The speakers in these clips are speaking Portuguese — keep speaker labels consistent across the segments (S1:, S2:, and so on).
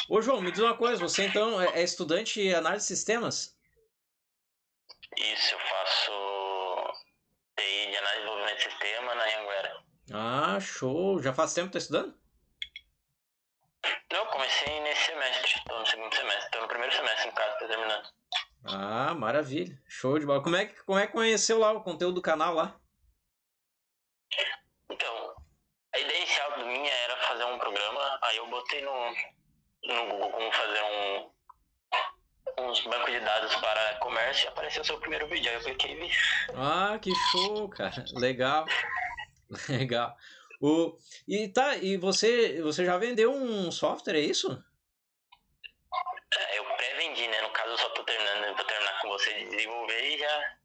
S1: Ô, João, me diz uma coisa, você então é estudante de análise de sistemas?
S2: Isso, eu faço TI de análise de desenvolvimento de sistema na Anhanguera.
S1: Ah, show. Já faz tempo que tá estudando?
S2: Não, eu comecei nesse semestre, tô no segundo semestre, tô no primeiro semestre, no caso, tô terminando.
S1: Ah, maravilha. Show de bola. Como é que conheceu lá o conteúdo do canal lá?
S2: Então, a ideia inicial do minha era fazer um programa, aí eu botei no Google como fazer uns bancos de dados para comércio e apareceu o seu primeiro vídeo, aí eu cliquei e vi.
S1: Ah, que show, cara. Legal, legal. O, e você já vendeu um software, é isso?
S2: Eu pré-vendi, né? No caso, eu só tô terminando, vou terminar com você de desenvolver e já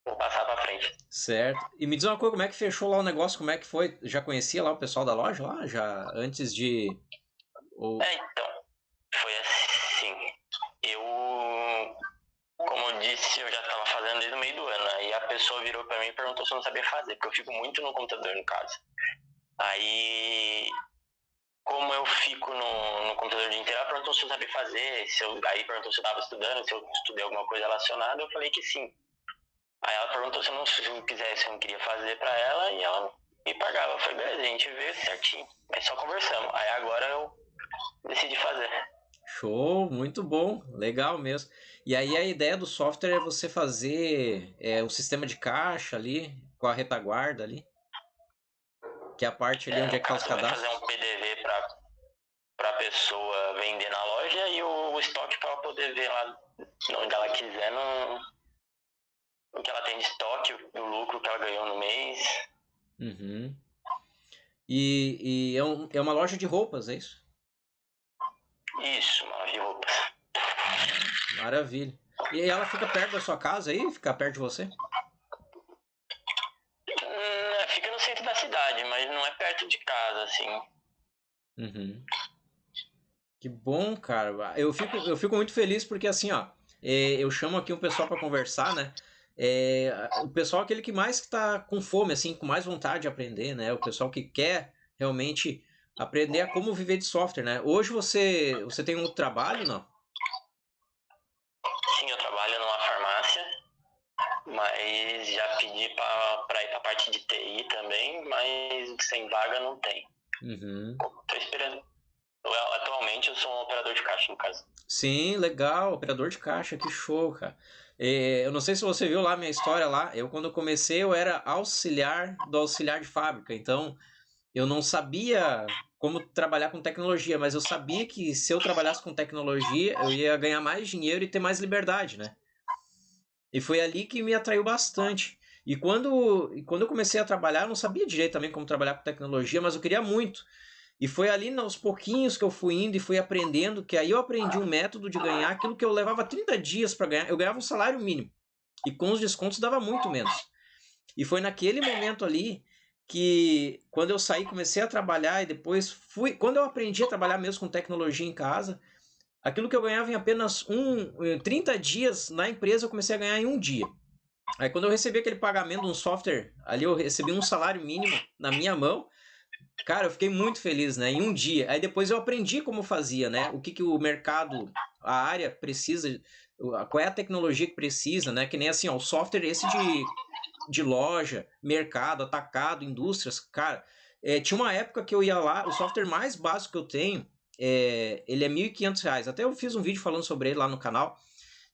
S2: vou passar pra frente.
S1: Certo. E me diz uma coisa, como é que fechou lá o negócio? Como é que foi? Já conhecia lá o pessoal da loja lá? Já antes de. Ou...
S2: Então, foi assim. Eu, como eu disse, eu já estava fazendo desde o meio do ano. Aí a pessoa virou para mim e perguntou se eu não sabia fazer, porque eu fico muito no computador, no caso. Aí, como eu fico no computador o dia inteiro, ela perguntou se eu sabia fazer, aí perguntou se eu estava estudando, se eu estudei alguma coisa relacionada, eu falei que sim. Aí ela perguntou se eu quisesse, se eu não queria fazer para ela, e ela me pagava. Eu falei, beleza, a gente veio certinho, mas só conversamos. Aí agora eu decidi fazer.
S1: Show, muito bom, legal mesmo. E aí a ideia do software é você fazer um sistema de caixa ali, com a retaguarda ali, que é a parte ali onde é
S2: No
S1: que tá os
S2: caso, vai fazer
S1: cadastros.
S2: um PDV para a pessoa vender na loja e o estoque para ela poder ver lá onde ela quiser o que ela tem de estoque, o lucro que ela ganhou no mês.
S1: Uhum. E é uma loja de roupas, é isso?
S2: Isso, uma loja de roupas.
S1: Ah, maravilha. E ela fica perto da sua casa aí? Fica perto de você?
S2: Fica no centro da cidade, mas não é perto de casa, assim.
S1: Uhum. Que bom, cara. Eu fico muito feliz porque assim, ó, eu chamo aqui um pessoal para conversar, né? O pessoal é aquele que mais está com fome, assim, com mais vontade de aprender, né? O pessoal que quer realmente aprender a como viver de software, né? Hoje você tem um trabalho, não?
S2: Sim, eu trabalho numa farmácia, mas já pedi para ir para a parte de TI também, mas sem vaga não tem.
S1: Uhum.
S2: Tô esperando. Atualmente eu sou um operador de caixa, no caso.
S1: Sim, legal, operador de caixa, que show, cara. Eu não sei se você viu lá minha história lá. Eu quando eu comecei eu era auxiliar do auxiliar de fábrica, então eu não sabia como trabalhar com tecnologia, mas eu sabia que se eu trabalhasse com tecnologia, eu ia ganhar mais dinheiro e ter mais liberdade, né? E foi ali que me atraiu bastante. E quando eu comecei a trabalhar, eu não sabia direito também como trabalhar com tecnologia, mas eu queria muito. E foi ali aos pouquinhos que eu fui indo e fui aprendendo, que aí eu aprendi um método de ganhar aquilo que eu levava 30 dias para ganhar. Eu ganhava um salário mínimo. E com os descontos dava muito menos. E foi naquele momento ali que, quando eu saí, comecei a trabalhar e depois fui. Quando eu aprendi a trabalhar mesmo com tecnologia em casa, aquilo que eu ganhava em apenas 30 dias na empresa, eu comecei a ganhar em um dia. Aí, quando eu recebi aquele pagamento de um software, ali eu recebi um salário mínimo na minha mão. Cara, eu fiquei muito feliz, né? Em um dia. Aí depois eu aprendi como fazia, né? O que, que o mercado, a área precisa, qual é a tecnologia que precisa, né? Que nem assim, ó, o software esse de loja, mercado, atacado, indústrias, cara, tinha uma época que eu ia lá, o software mais básico que eu tenho, ele é R$ 1.500. Até eu fiz um vídeo falando sobre ele lá no canal.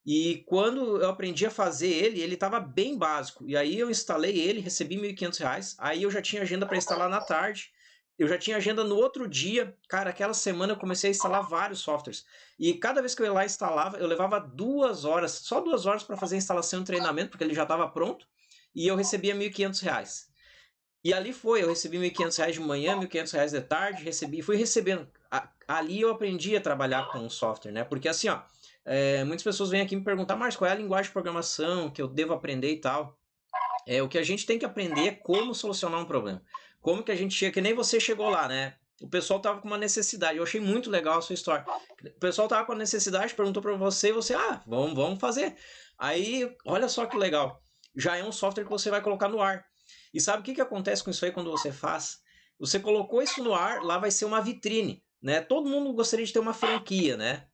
S1: E quando eu aprendi a fazer ele, ele estava bem básico. E aí eu instalei ele, recebi R$ 1.500. Aí eu já tinha agenda para instalar na tarde. Eu já tinha agenda no outro dia. Cara, aquela semana eu comecei a instalar vários softwares. E cada vez que eu ia lá e instalava, eu levava 2 horas, só 2 horas para fazer a instalação e treinamento, porque ele já estava pronto. E eu recebia R$ 1.500. E ali foi, eu recebi R$ 1.500 de manhã, R$ 1.500 de tarde, fui recebendo. Ali eu aprendi a trabalhar com o software, né? Porque assim, ó, muitas pessoas vêm aqui me perguntar, mas qual é a linguagem de programação que eu devo aprender e tal. O que a gente tem que aprender é como solucionar um problema. Como que a gente chega, que nem você chegou lá, né? O pessoal tava com uma necessidade. Eu achei muito legal a sua história. O pessoal tava com uma necessidade, perguntou para você e você, vamos fazer. Aí, olha só que legal. Já é um software que você vai colocar no ar. E sabe o que acontece com isso aí quando você faz? Você colocou isso no ar, lá vai ser uma vitrine. né? Todo mundo gostaria de ter uma franquia, né?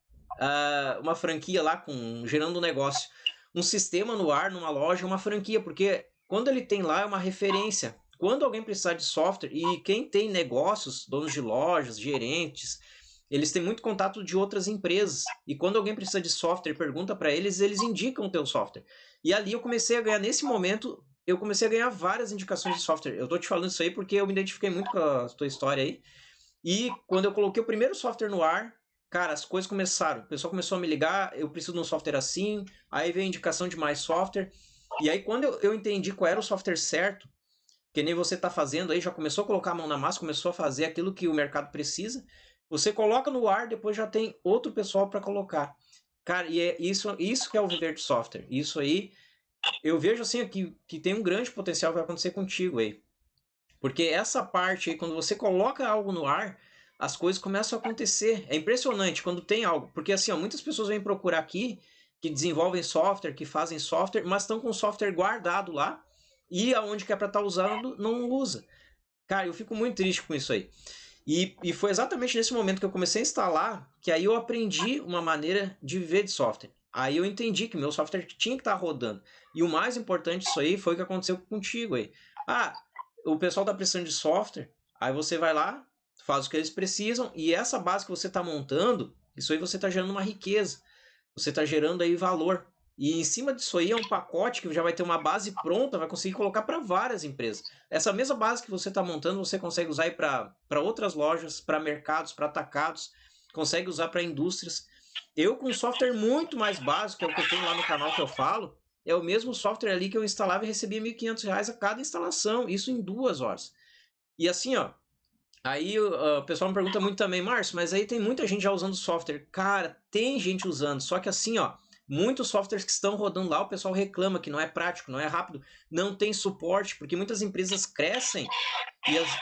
S1: Uma franquia lá gerando um negócio. Um sistema no ar, numa loja, é uma franquia, porque quando ele tem lá é uma referência. Quando alguém precisar de software, e quem tem negócios, donos de lojas, gerentes, eles têm muito contato de outras empresas. E quando alguém precisa de software e pergunta para eles, eles indicam o teu software. E ali eu comecei a ganhar, nesse momento, eu comecei a ganhar várias indicações de software. Eu tô te falando isso aí porque eu me identifiquei muito com a tua história aí. E quando eu coloquei o primeiro software no ar, cara, as coisas começaram. O pessoal começou a me ligar, eu preciso de um software assim, aí veio a indicação de mais software. E aí quando eu entendi qual era o software certo, que nem você está fazendo aí, já começou a colocar a mão na massa, começou a fazer aquilo que o mercado precisa, você coloca no ar, depois já tem outro pessoal para colocar. Cara, e é isso que é o viver de software. Isso aí, eu vejo assim que tem um grande potencial que vai acontecer contigo aí. Porque essa parte aí, quando você coloca algo no ar, as coisas começam a acontecer. É impressionante quando tem algo. Porque assim, ó, muitas pessoas vêm procurar aqui que desenvolvem software, que fazem software, mas estão com o software guardado lá e aonde que é para estar usando, não usa. Cara, eu fico muito triste com isso aí. E foi exatamente nesse momento que eu comecei a instalar que aí eu aprendi uma maneira de viver de software. Aí eu entendi que meu software tinha que estar rodando. E o mais importante disso aí foi o que aconteceu contigo aí. Ah, o pessoal está precisando de software, aí você vai lá, faz o que eles precisam, e essa base que você está montando, isso aí você está gerando uma riqueza. Você está gerando aí valor. E em cima disso aí é um pacote que já vai ter uma base pronta, vai conseguir colocar para várias empresas. Essa mesma base que você está montando, você consegue usar para outras lojas, para mercados, para atacados, consegue usar para indústrias. Eu com um software muito mais básico, que é o que eu tenho lá no canal que eu falo, é o mesmo software ali que eu instalava e recebia R$ 1.500 a cada instalação, isso em 2 horas. E assim, ó, aí o pessoal me pergunta muito também, Márcio, mas aí tem muita gente já usando software. Cara, tem gente usando, só que assim, ó, muitos softwares que estão rodando lá, o pessoal reclama que não é prático, não é rápido, não tem suporte, porque muitas empresas crescem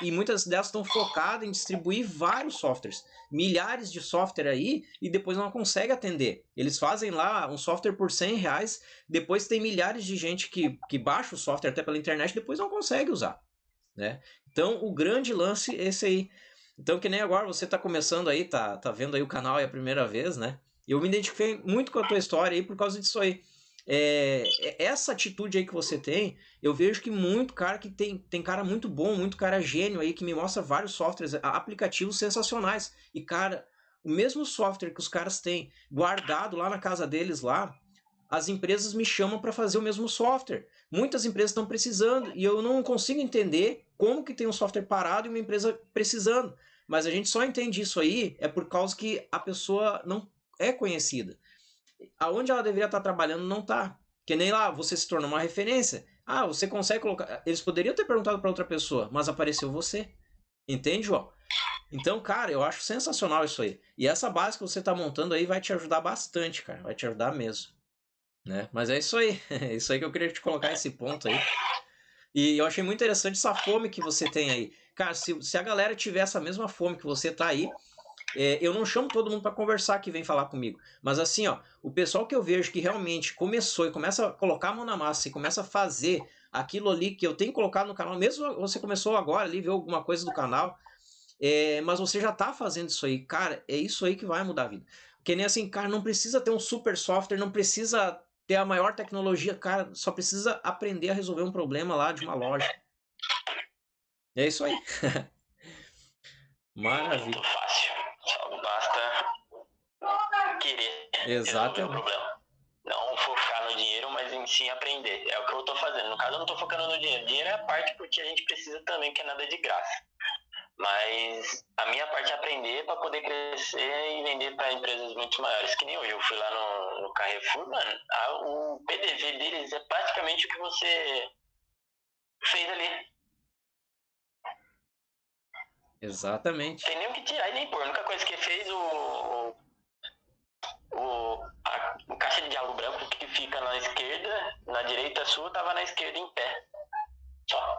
S1: e muitas delas estão focadas em distribuir vários softwares, milhares de software aí, e depois não consegue atender. Eles fazem lá um software por R$ 100, depois tem milhares de gente que baixa o software até pela internet, depois não consegue usar, né? Então, o grande lance é esse aí. Então, que nem agora você tá começando aí, tá vendo aí o canal é a primeira vez, né? Eu me identifiquei muito com a tua história aí por causa disso aí. Essa atitude aí que você tem, eu vejo que muito cara que tem cara muito bom, muito cara gênio aí que me mostra vários softwares, aplicativos sensacionais. E cara, o mesmo software que os caras têm guardado lá na casa deles lá, as empresas me chamam para fazer o mesmo software. Muitas empresas estão precisando e eu não consigo entender como que tem um software parado e uma empresa precisando. Mas a gente só entende isso aí é por causa que a pessoa não é conhecida. Aonde ela deveria estar trabalhando não está. Que nem lá, você se torna uma referência. Ah, você consegue colocar. Eles poderiam ter perguntado para outra pessoa, mas apareceu você. Entende, João? Então, cara, eu acho sensacional isso aí. E essa base que você está montando aí vai te ajudar bastante, cara. Vai te ajudar mesmo, né? Mas é isso aí. É isso aí que eu queria te colocar esse ponto aí. E eu achei muito interessante essa fome que você tem aí. Cara, se a galera tiver essa mesma fome que você tá aí, eu não chamo todo mundo para conversar que vem falar comigo. Mas assim, ó, o pessoal que eu vejo que realmente começou e começa a colocar a mão na massa e começa a fazer aquilo ali que eu tenho colocado no canal, mesmo você começou agora ali, ver alguma coisa do canal, mas você já tá fazendo isso aí, cara, é isso aí que vai mudar a vida. Que nem assim, cara, não precisa ter um super software, não precisa ter a maior tecnologia, cara, só precisa aprender a resolver um problema lá de uma loja. É isso aí.
S2: Muito
S1: Maravilha.
S2: fácil. Só basta querer resolver o
S1: Exatamente.
S2: problema. Não focar no dinheiro, mas em sim aprender. É o que eu tô fazendo. No caso, eu não tô focando no dinheiro. Dinheiro é a parte porque a gente precisa também, que é nada de graça. Mas a minha parte é aprender para poder crescer e vender para empresas muito maiores. Que nem hoje. Eu fui lá no Carrefour, mano. O PDV deles é praticamente o que você fez ali.
S1: Exatamente.
S2: Tem nem o que tirar e nem pôr. A única coisa que fez o caixa de diálogo branco que fica na esquerda, na direita sua, tava na esquerda em pé. Só.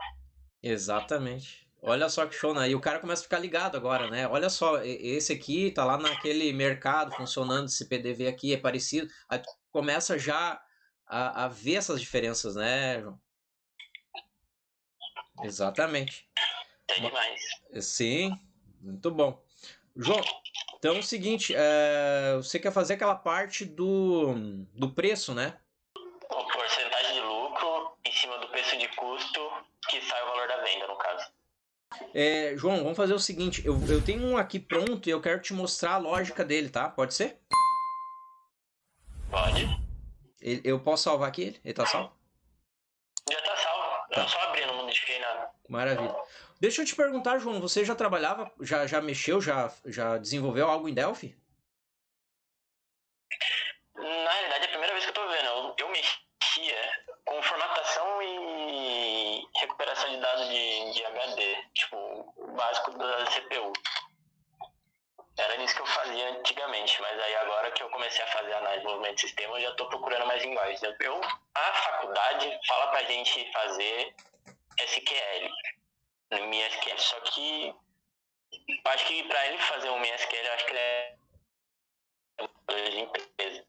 S1: Exatamente. Olha só que show, né? E o cara começa a ficar ligado agora, né? Olha só, esse aqui tá lá naquele mercado funcionando, esse PDV aqui é parecido. Aí tu começa já a ver essas diferenças, né, João? Exatamente.
S2: É demais.
S1: Sim, muito bom. João, então é o seguinte, você quer fazer aquela parte do preço, né?
S2: Porcentagem de lucro em cima do preço de custo que sai o valor da venda, no caso.
S1: João, vamos fazer o seguinte, eu tenho um aqui pronto e eu quero te mostrar a lógica dele, tá? Pode ser?
S2: Pode?
S1: Eu posso salvar aqui ele? Ele tá salvo?
S2: Já tá salvo.
S1: Tá.
S2: Eu só abri, não modifiquei nada.
S1: Maravilha. Deixa eu te perguntar, João, você já trabalhava, já mexeu, já desenvolveu algo em Delphi?
S2: Na realidade, é a primeira vez que eu tô vendo. Eu mexia com formatação e recuperação de dados de HD, tipo, o básico da CPU. Era nisso que eu fazia antigamente, mas aí agora que eu comecei a fazer análise de movimento de sistema, eu já tô procurando mais linguagens. A faculdade fala pra gente fazer SQL, no MySQL, só que eu acho que pra ele fazer um MySQL, eu acho que ele é de empresa.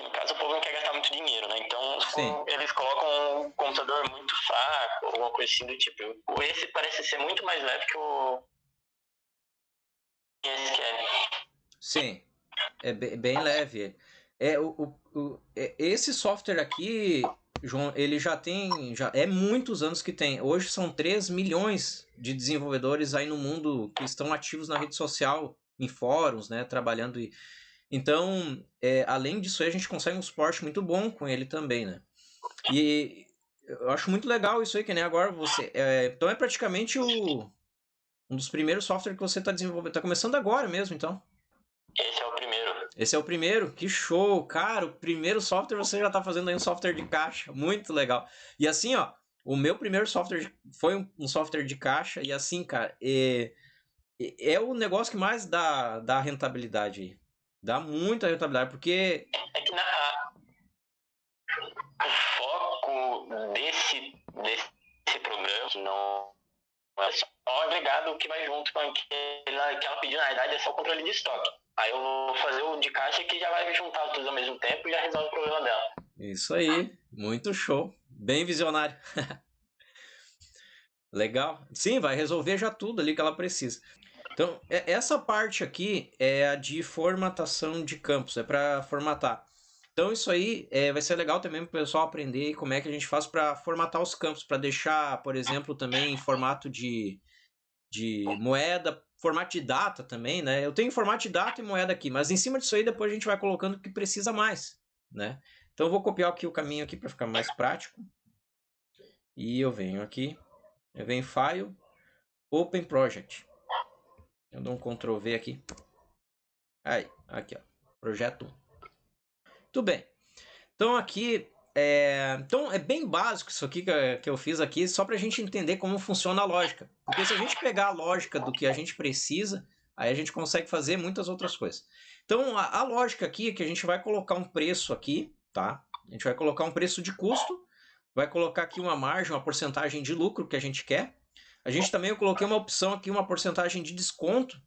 S2: No caso, o povo não quer gastar muito dinheiro, né? Então, eles colocam um computador muito fraco, alguma coisa assim do tipo. Esse parece ser muito mais leve que o MySQL.
S1: Sim, é bem leve. Esse software aqui, João, ele já é muitos anos que tem. Hoje são 3 milhões de desenvolvedores aí no mundo que estão ativos na rede social, em fóruns, né, trabalhando. Então, além disso aí, a gente consegue um suporte muito bom com ele também, né? E eu acho muito legal isso aí, que nem agora você... então é praticamente um dos primeiros softwares que você está desenvolvendo. Está começando agora mesmo, então.
S2: Esse é o primeiro.
S1: Esse é o primeiro? Que show! Cara, o primeiro software você já está fazendo aí um software de caixa. Muito legal. E assim, ó, o meu primeiro software foi um software de caixa. E assim, cara, é o negócio que mais dá rentabilidade aí. Dá muita rentabilidade, porque...
S2: É que o foco desse programa não é só agregado o que vai junto com aquela pedido, na verdade, é só o controle de estoque. Aí eu vou fazer o de caixa que já vai juntar tudo ao mesmo tempo e já resolve o problema dela.
S1: Isso aí, muito show. Bem visionário. Legal. Sim, vai resolver já tudo ali que ela precisa. Então, essa parte aqui é a de formatação de campos, é para formatar. Então, isso aí vai ser legal também para o pessoal aprender como é que a gente faz para formatar os campos, para deixar, por exemplo, também em formato de moeda, formato de data também, né? Eu tenho formato de data e moeda aqui, mas em cima disso aí depois a gente vai colocando o que precisa mais, né? Então, eu vou copiar aqui o caminho aqui para ficar mais prático. E eu venho aqui, eu venho em File, Open Project. Eu dou um Ctrl V aqui. Aí, aqui, ó. Projeto 1. Tudo bem. Então aqui, então é bem básico isso aqui que eu fiz aqui, só para a gente entender como funciona a lógica. Porque se a gente pegar a lógica do que a gente precisa, aí a gente consegue fazer muitas outras coisas. Então a lógica aqui é que a gente vai colocar um preço aqui, tá? A gente vai colocar um preço de custo, vai colocar aqui uma margem, uma porcentagem de lucro que a gente quer. A gente também, eu coloquei uma opção aqui, uma porcentagem de desconto,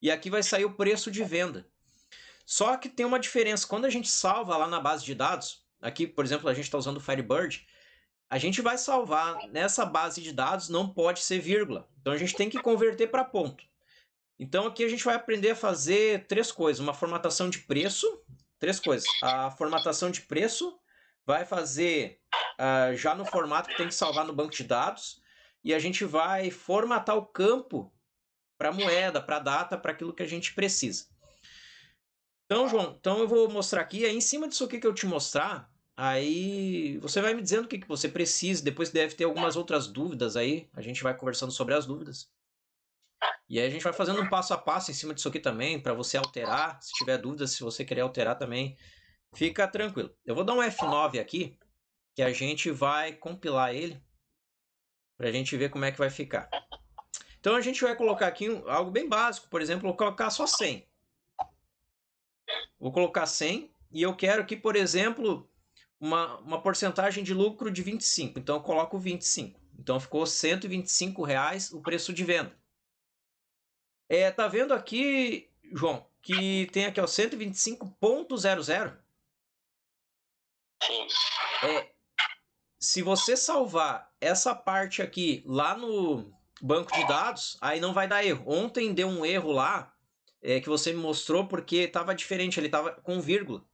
S1: e aqui vai sair o preço de venda. Só que tem uma diferença. Quando a gente salva lá na base de dados, aqui, por exemplo, a gente está usando o Firebird, a gente vai salvar nessa base de dados, não pode ser vírgula. Então a gente tem que converter para ponto. Então aqui a gente vai aprender a fazer 3 coisas. Uma formatação de preço, 3 coisas. A formatação de preço vai fazer já no formato que tem que salvar no banco de dados. E a gente vai formatar o campo para moeda, para data, para aquilo que a gente precisa. Então, João, então eu vou mostrar aqui. Aí, em cima disso aqui que eu te mostrar, aí você vai me dizendo o que você precisa. Depois deve ter algumas outras dúvidas aí. A gente vai conversando sobre as dúvidas. E aí a gente vai fazendo um passo a passo em cima disso aqui também, para você alterar. Se tiver dúvidas, se você querer alterar também, fica tranquilo. Eu vou dar um F9 aqui, que a gente vai compilar ele, para a gente ver como é que vai ficar. Então a gente vai colocar aqui algo bem básico. Por exemplo, vou colocar só 100. Vou colocar 100 e eu quero aqui, por exemplo, uma porcentagem de lucro de 25. Então eu coloco 25. Então ficou R$ 125 o preço de venda. Tá vendo aqui, João, que tem aqui o 125.00?
S2: Sim.
S1: Se você salvar essa parte aqui lá banco de dados, aí não vai dar erro. Ontem deu um erro lá que você me mostrou porque estava diferente, ele estava com vírgula.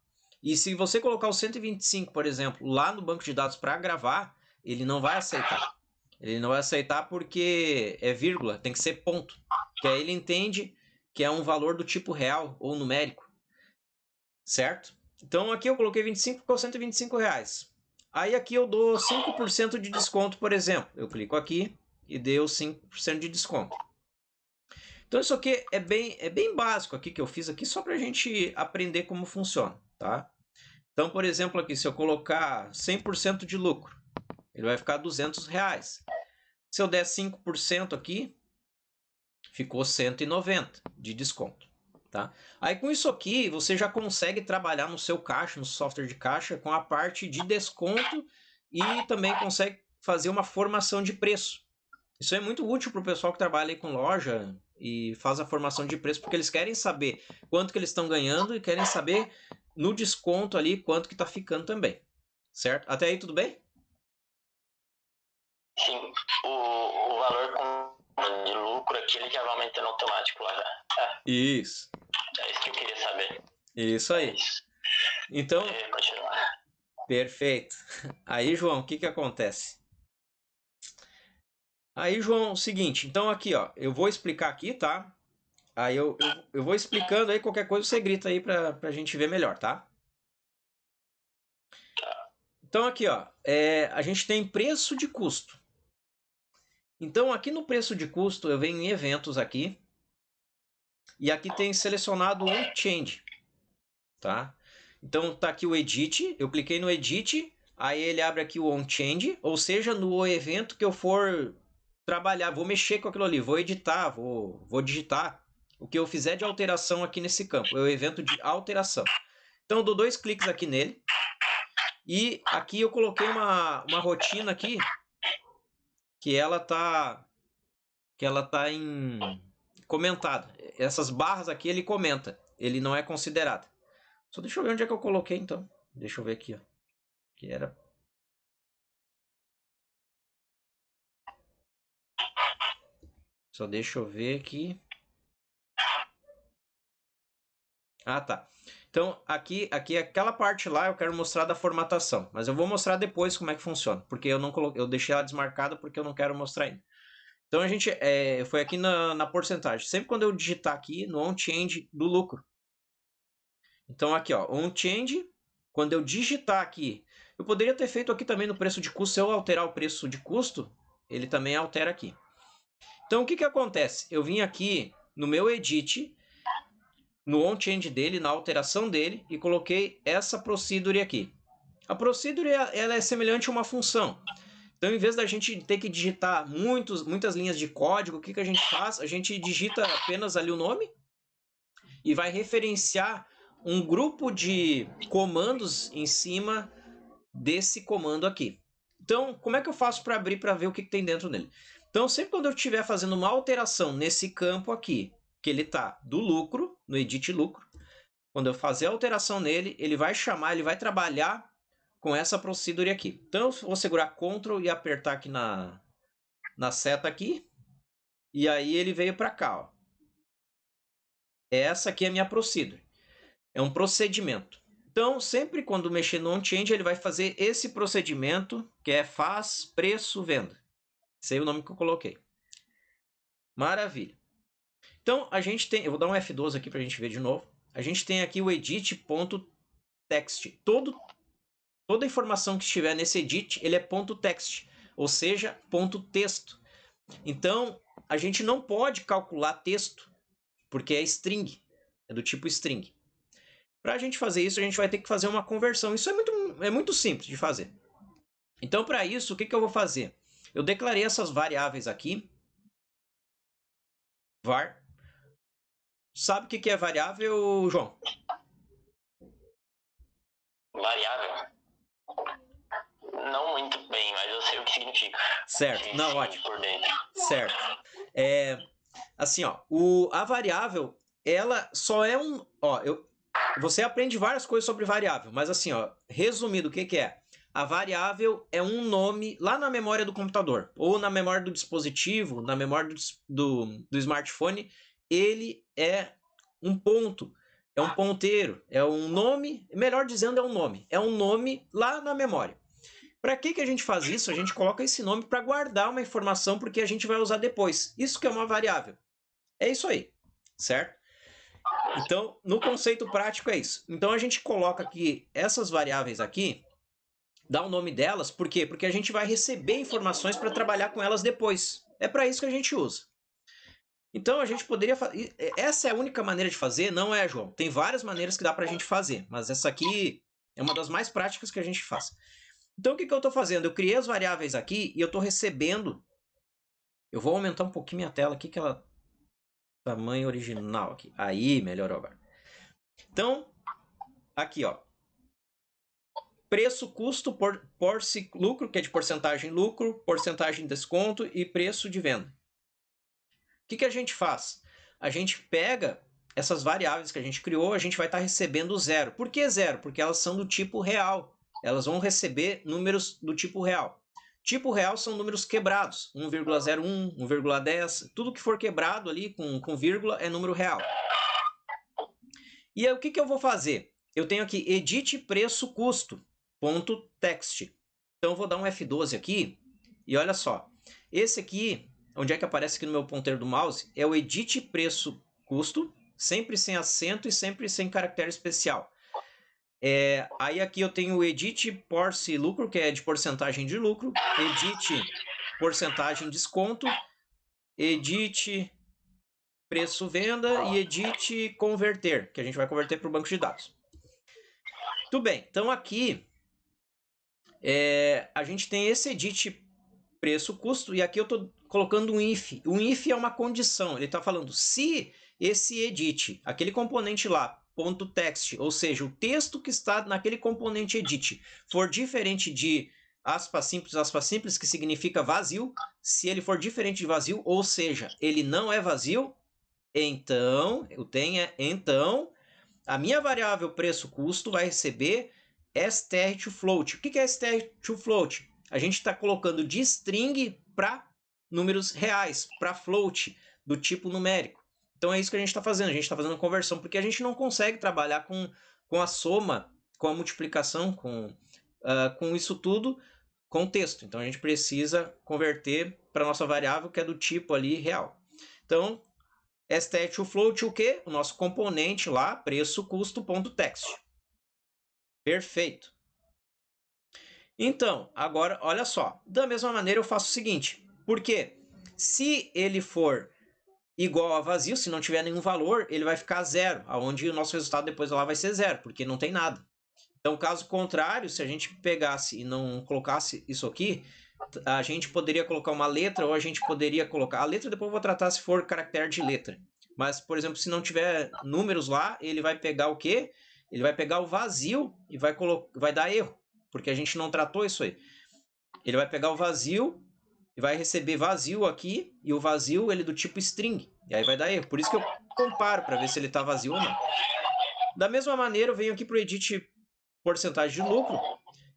S1: E se você colocar o 125, por exemplo, lá no banco de dados para gravar, ele não vai aceitar. Ele não vai aceitar porque é vírgula, tem que ser ponto. Que aí ele entende que é um valor do tipo real ou numérico. Certo? Então aqui eu coloquei 25, ficou R$125. Aí aqui eu dou 5% de desconto, por exemplo. Eu clico aqui e deu 5% de desconto. Então isso aqui é bem básico aqui que eu fiz aqui só para a gente aprender como funciona, tá? Então, por exemplo, aqui se eu colocar 100% de lucro, ele vai ficar R$200. Se eu der 5% aqui, ficou 190 de desconto. Tá? Aí com isso aqui, você já consegue trabalhar no seu caixa, no software de caixa, com a parte de desconto e também consegue fazer uma formação de preço. Isso é muito útil para o pessoal que trabalha aí com loja e faz a formação de preço, porque eles querem saber quanto que eles estão ganhando e querem saber no desconto ali quanto que está ficando também. Certo? Até aí tudo bem?
S2: Sim, o valor de lucro aqui ele já vai aumentando automático lá já.
S1: Isso.
S2: É isso que eu queria saber.
S1: Isso aí. Então,
S2: continuar.
S1: Perfeito. Aí, João, o que que acontece? Aí, João, o seguinte, então aqui, ó, eu vou explicar aqui, tá? Aí eu vou explicando aí, qualquer coisa você grita aí pra gente ver melhor, tá? Então aqui, ó, a gente tem preço de custo. Então aqui no preço de custo eu venho em eventos aqui e aqui tem selecionado um change, tá? Então tá aqui o edit, eu cliquei no edit, aí ele abre aqui o on change, ou seja, no evento que eu for trabalhar, vou mexer com aquilo ali, vou editar, vou digitar o que eu fizer de alteração aqui nesse campo, é o evento de alteração. Então eu dou 2 cliques aqui nele e aqui eu coloquei uma rotina aqui que ela tá em comentada. Essas barras aqui ele comenta, ele não é considerado. Só deixa eu ver onde é que eu coloquei então. Deixa eu ver aqui, ó. Que era Só deixa eu ver aqui. Ah, tá. Então, aqui aquela parte lá eu quero mostrar da formatação, mas eu vou mostrar depois como é que funciona, porque eu não coloquei, eu deixei ela desmarcada porque eu não quero mostrar ainda. Então a gente foi aqui na porcentagem. Sempre quando eu digitar aqui no on change do lucro. Então aqui, ó, on change, quando eu digitar aqui, eu poderia ter feito aqui também no preço de custo, se eu alterar o preço de custo, ele também altera aqui. Então o que que acontece? Eu vim aqui no meu edit, no on-change dele, na alteração dele, e coloquei essa procedure aqui. A procedure ela é semelhante a uma função. Então, em vez da gente ter que digitar muitas linhas de código, o que, que a gente faz? A gente digita apenas ali o nome e vai referenciar um grupo de comandos em cima desse comando aqui. Então, como é que eu faço para abrir para ver o que, que tem dentro dele? Então, sempre quando eu estiver fazendo uma alteração nesse campo aqui, que ele está do lucro, no edit lucro, quando eu fazer a alteração nele, ele vai chamar, ele vai trabalhar com essa procedure aqui. Então, eu vou segurar Ctrl e apertar aqui na seta aqui, e aí ele veio para cá, ó. Essa aqui é a minha procedure. É um procedimento. Então, sempre quando mexer no on-change, ele vai fazer esse procedimento, que é faz, preço, venda. Esse aí é o nome que eu coloquei. Maravilha. Então, a gente tem... Eu vou dar um F12 aqui para a gente ver de novo. A gente tem aqui o edit.text. Toda informação que estiver nesse edit, ele é .text, ou seja, .texto. Então, a gente não pode calcular texto, porque é string, é do tipo string. Para a gente fazer isso, a gente vai ter que fazer uma conversão. Isso é muito simples de fazer. Então, para isso, o que eu vou fazer? Eu declarei essas variáveis aqui. Var. Sabe o que é variável, João?
S2: Variável? Não muito bem, mas eu sei o que significa.
S1: Certo, não, ótimo.
S2: Por dentro.
S1: Certo. Assim, ó, a variável, ela só é um... Ó, você aprende várias coisas sobre variável, mas assim, ó, resumindo, o que é? A variável é um nome lá na memória do computador, ou na memória do dispositivo, na memória do smartphone. Ele é um ponto, é um ponteiro, é um nome, melhor dizendo, é um nome lá na memória. Para que a gente faz isso? A gente coloca esse nome para guardar uma informação porque a gente vai usar depois. Isso que é uma variável. É isso aí, certo? Então, no conceito prático é isso. Então, a gente coloca aqui essas variáveis aqui, dá o nome delas, por quê? Porque a gente vai receber informações para trabalhar com elas depois. É para isso que a gente usa. Então, a gente poderia fazer... Essa é a única maneira de fazer? Não é, João. Tem várias maneiras que dá para a gente fazer, mas essa aqui é uma das mais práticas que a gente faz. Então, o que eu estou fazendo? Eu criei as variáveis aqui e eu estou recebendo... Eu vou aumentar um pouquinho minha tela aqui, que ela... Tamanho original aqui. Aí, melhorou agora. Então, aqui, ó. Preço, custo, lucro, que é de porcentagem lucro, porcentagem de desconto e preço de venda. O que a gente faz? A gente pega essas variáveis que a gente criou, a gente vai estar recebendo zero. Por que zero? Porque elas são do tipo real. Elas vão receber números do tipo real. Tipo real são números quebrados, 1,01, 1,10, tudo que for quebrado ali com vírgula é número real. E aí o que eu vou fazer? Eu tenho aqui edit preço custo, ponto text. Então eu vou dar um F12 aqui e olha só. Esse aqui, onde é que aparece aqui no meu ponteiro do mouse, é o edit preço custo, sempre sem acento e sempre sem caractere especial. Aí aqui eu tenho o edit porce lucro, que é de porcentagem de lucro, edit porcentagem desconto, edit preço venda e edit converter, que a gente vai converter para o banco de dados. Tudo bem, então aqui a gente tem esse edit preço custo e aqui eu estou colocando um if. O if é uma condição, ele está falando se esse edit, aquele componente lá, ponto text, ou seja, o texto que está naquele componente edit for diferente de aspas simples, que significa vazio, se ele for diferente de vazio, ou seja, ele não é vazio, então, então, a minha variável preço-custo vai receber str to float. O que é str to float? A gente está colocando de string para números reais, para float, do tipo numérico. Então é isso que a gente está fazendo. A gente está fazendo conversão, porque a gente não consegue trabalhar com a soma, com a multiplicação, com isso tudo, com texto. Então a gente precisa converter para a nossa variável, que é do tipo ali real. Então, str to float, o quê? O nosso componente lá, preço, custo, ponto text. Perfeito. Então, agora, olha só. Da mesma maneira, eu faço o seguinte. Porque se ele for igual a vazio, se não tiver nenhum valor, ele vai ficar zero, onde o nosso resultado depois lá vai ser zero, porque não tem nada. Então, caso contrário, se a gente pegasse e não colocasse isso aqui, a gente poderia colocar uma letra ou a gente poderia colocar... A letra depois eu vou tratar se for caractere de letra. Mas, por exemplo, se não tiver números lá, ele vai pegar o quê? Ele vai pegar o vazio e vai dar erro, porque a gente não tratou isso aí. Ele vai pegar o vazio e vai receber vazio aqui, e o vazio ele é do tipo string, e aí vai dar erro. Por isso que eu comparo para ver se ele está vazio ou não. Da mesma maneira, eu venho aqui para o edit porcentagem de lucro,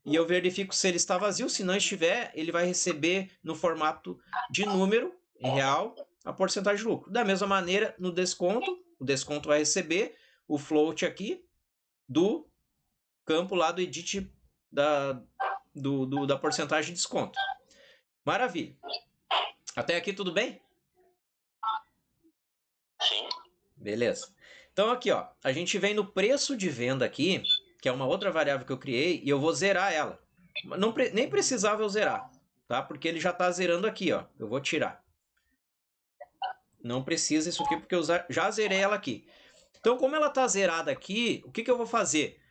S1: e eu verifico se ele está vazio. Se não estiver, ele vai receber no formato de número, em real, a porcentagem de lucro. Da mesma maneira, no desconto, o desconto vai receber o float aqui do campo lá do edit da porcentagem de desconto. Maravilha. Até aqui tudo bem?
S2: Sim.
S1: Beleza. Então aqui, ó, a gente vem no preço de venda aqui, que é uma outra variável que eu criei, e eu vou zerar ela. Nem precisava eu zerar, tá? Porque ele já está zerando aqui, ó. Eu vou tirar. Não precisa isso aqui, porque eu já zerei ela aqui. Então, como ela está zerada aqui, o que eu vou fazer?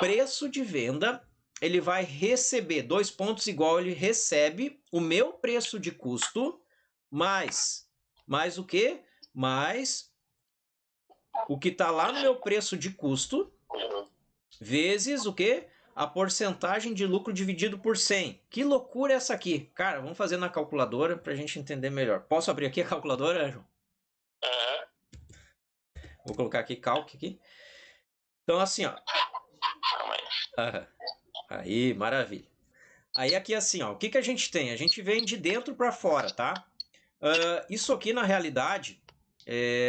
S1: Preço de venda, ele vai receber 2 pontos igual, ele recebe o meu preço de custo, mais o quê? Mais o que está lá no meu preço de custo, vezes o quê? A porcentagem de lucro dividido por 100. Que loucura é essa aqui? Cara, vamos fazer na calculadora para a gente entender melhor. Posso abrir aqui a calculadora, João? Vou colocar aqui calc aqui. Então, assim, ó. Aí, maravilha. Aí aqui assim, ó, o que a gente tem? A gente vem de dentro para fora, tá? Isso aqui, na realidade,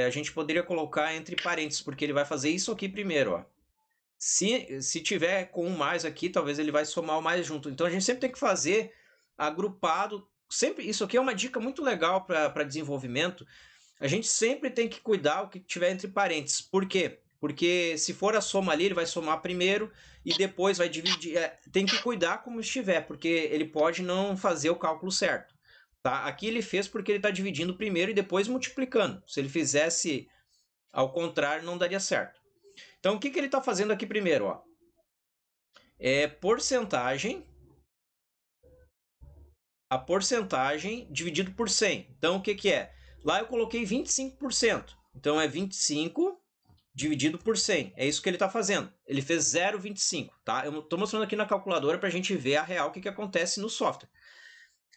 S1: a gente poderia colocar entre parênteses, porque ele vai fazer isso aqui primeiro, ó. Se tiver com um mais aqui, talvez ele vai somar o mais junto. Então a gente sempre tem que fazer agrupado. Sempre, isso aqui é uma dica muito legal para desenvolvimento. A gente sempre tem que cuidar o que tiver entre parênteses. Por quê? Porque se for a soma ali, ele vai somar primeiro e depois vai dividir. Tem que cuidar como estiver, porque ele pode não fazer o cálculo certo. Tá? Aqui ele fez porque ele está dividindo primeiro e depois multiplicando. Se ele fizesse ao contrário, não daria certo. Então, o que ele está fazendo aqui primeiro? Ó? É porcentagem, a porcentagem dividido por 100. Então, o que é? Lá eu coloquei 25%. Então, é 25 dividido por 100. É isso que ele está fazendo. Ele fez 0,25. Tá? Eu estou mostrando aqui na calculadora para a gente ver a real o que acontece no software.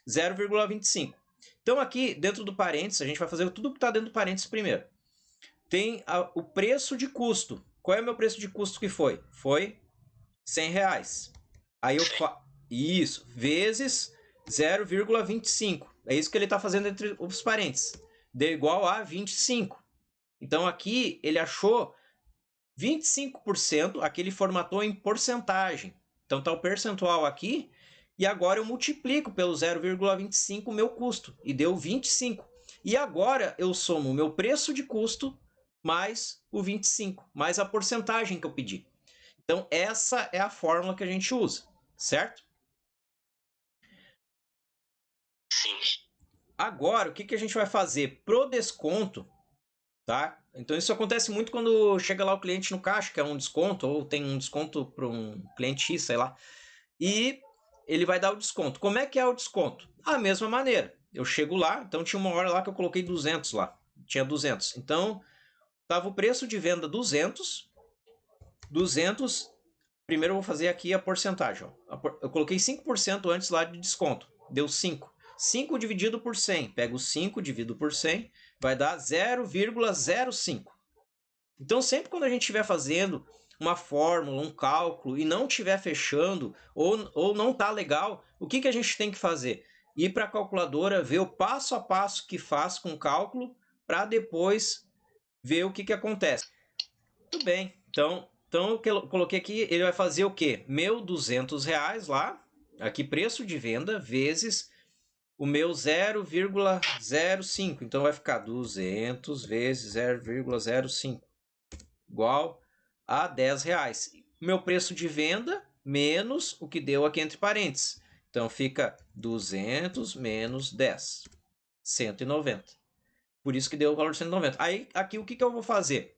S1: 0,25. Então, aqui, dentro do parênteses, a gente vai fazer tudo que está dentro do parênteses primeiro. Tem o preço de custo. Qual é o meu preço de custo que foi? Foi R$100. Aí eu faço isso, vezes 0,25. É isso que ele está fazendo entre os parênteses. Deu igual a 25. Então aqui ele achou 25%, aqui ele formatou em porcentagem. Então está o percentual aqui, e agora eu multiplico pelo 0,25 o meu custo, e deu 25. E agora eu somo o meu preço de custo mais o 25, mais a porcentagem que eu pedi. Então, essa é a fórmula que a gente usa, certo?
S2: Sim.
S1: Agora, o que a gente vai fazer pro desconto, tá? Então, isso acontece muito quando chega lá o cliente no caixa, que é um desconto, ou tem um desconto para um cliente X, sei lá, e ele vai dar o desconto. Como é que é o desconto? A mesma maneira. Eu chego lá, então tinha uma hora lá que eu coloquei 200 lá, tinha 200. Então, tava o preço de venda 200, primeiro eu vou fazer aqui a porcentagem. Ó. Eu coloquei 5% antes lá de desconto, deu 5. 5 dividido por 100, pego 5, divido por 100, vai dar 0,05. Então, sempre quando a gente estiver fazendo uma fórmula, um cálculo, e não estiver fechando, ou não está legal, o que a gente tem que fazer? Ir para a calculadora, ver o passo a passo que faz com o cálculo, para depois ver o que acontece. Tudo bem, então eu coloquei aqui, ele vai fazer o quê? Meu R$200 lá, aqui preço de venda, vezes o meu 0,05. Então vai ficar 200 vezes 0,05, igual a R$10. Meu preço de venda menos o que deu aqui entre parênteses. Então fica 200 menos 10, 190. Por isso que deu o valor de 190. Aí aqui o que eu vou fazer?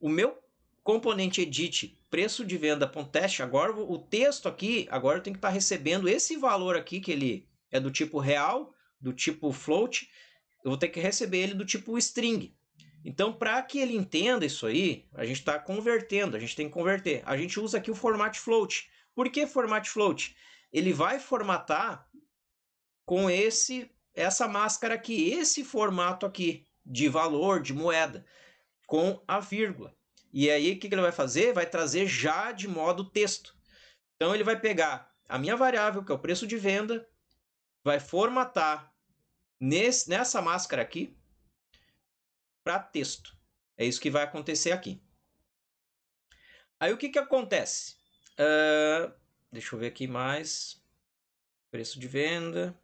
S1: O meu componente edit preço de venda.teste, agora o texto aqui, agora eu tenho que estar recebendo esse valor aqui, que ele é do tipo real, do tipo float, eu vou ter que receber ele do tipo string. Então, para que ele entenda isso aí, a gente está convertendo, a gente tem que converter. A gente usa aqui o format float. Por que format float? Ele vai formatar com essa máscara aqui, esse formato aqui de valor, de moeda, com a vírgula. E aí, o que ele vai fazer? Vai trazer já de modo texto. Então, ele vai pegar a minha variável, que é o preço de venda, vai formatar nessa máscara aqui para texto. É isso que vai acontecer aqui. Aí, o que acontece? Deixa eu ver aqui mais. Preço de venda.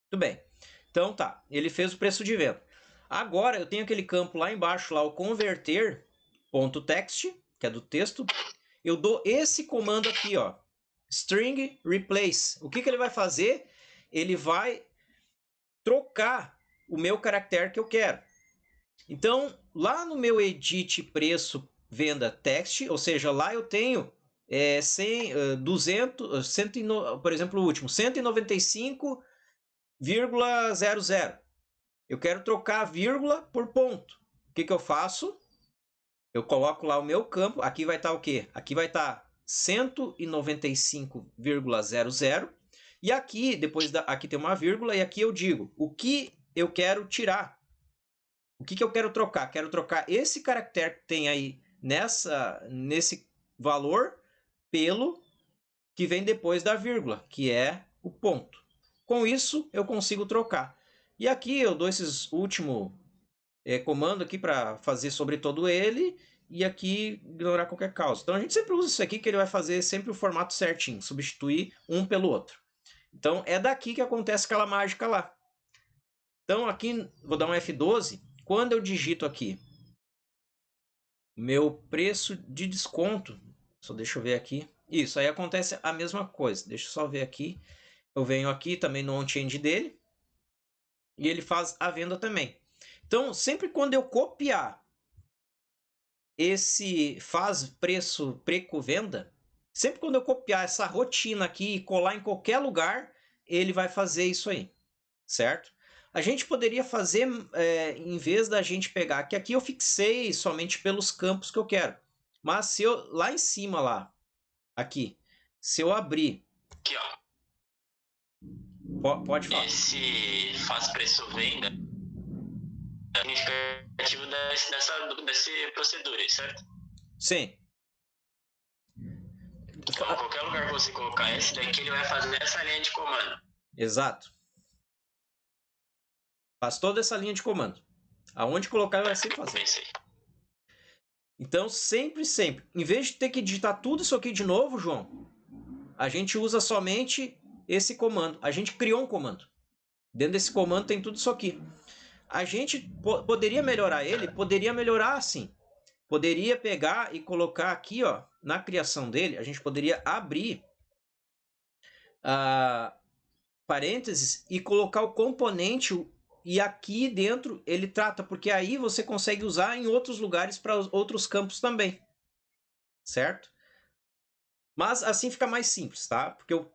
S1: Tudo bem. Então, tá. Ele fez o preço de venda. Agora, eu tenho aquele campo lá embaixo, lá, o converter.text, que é do texto. Eu dou esse comando aqui, ó, string replace. O que ele vai fazer? Ele vai trocar o meu caractere que eu quero. Então, lá no meu edit preço venda text, ou seja, lá eu tenho 200, por exemplo, o último, 195,00. Eu quero trocar a vírgula por ponto. O que eu faço? Eu coloco lá o meu campo. Aqui vai estar o quê? Aqui vai estar 195,00. E aqui, aqui tem uma vírgula, e aqui eu digo o que eu quero tirar. O que eu quero trocar? Quero trocar esse caractere que tem aí nesse valor pelo... O que vem depois da vírgula, que é o ponto. Com isso, eu consigo trocar. E aqui eu dou esses últimos comando aqui para fazer sobre todo ele, e aqui ignorar qualquer causa. Então a gente sempre usa isso aqui, que ele vai fazer sempre o formato certinho, substituir um pelo outro. Então é daqui que acontece aquela mágica lá. Então aqui, vou dar um F12, quando eu digito aqui meu preço de desconto, só deixa eu ver aqui, isso, aí acontece a mesma coisa, deixa eu só ver aqui, eu venho aqui também no on-change dele, e ele faz a venda também. Então, sempre quando eu copiar esse faz preço preco-venda, sempre quando eu copiar essa rotina aqui e colar em qualquer lugar, ele vai fazer isso aí, certo? A gente poderia fazer, em vez da gente pegar, que aqui eu fixei somente pelos campos que eu quero. Mas se eu, lá em cima, lá, aqui, se eu abrir...
S2: Aqui, ó.
S1: Pode falar.
S2: Esse faz preço venda é o significativo dessa procedura, certo?
S1: Sim.
S2: Então, qualquer lugar que você colocar esse daqui, ele vai fazer essa linha de comando.
S1: Exato. Faz toda essa linha de comando. Aonde colocar, ele vai sempre fazer. Então, sempre, em vez de ter que digitar tudo isso aqui de novo, João, a gente usa somente esse comando. A gente criou um comando. Dentro desse comando tem tudo isso aqui. A gente poderia melhorar ele? Poderia melhorar assim. Poderia pegar e colocar aqui, ó, na criação dele, a gente poderia abrir parênteses e colocar o componente, e aqui dentro ele trata, porque aí você consegue usar em outros lugares para outros campos também, certo? Mas assim fica mais simples, tá? Porque o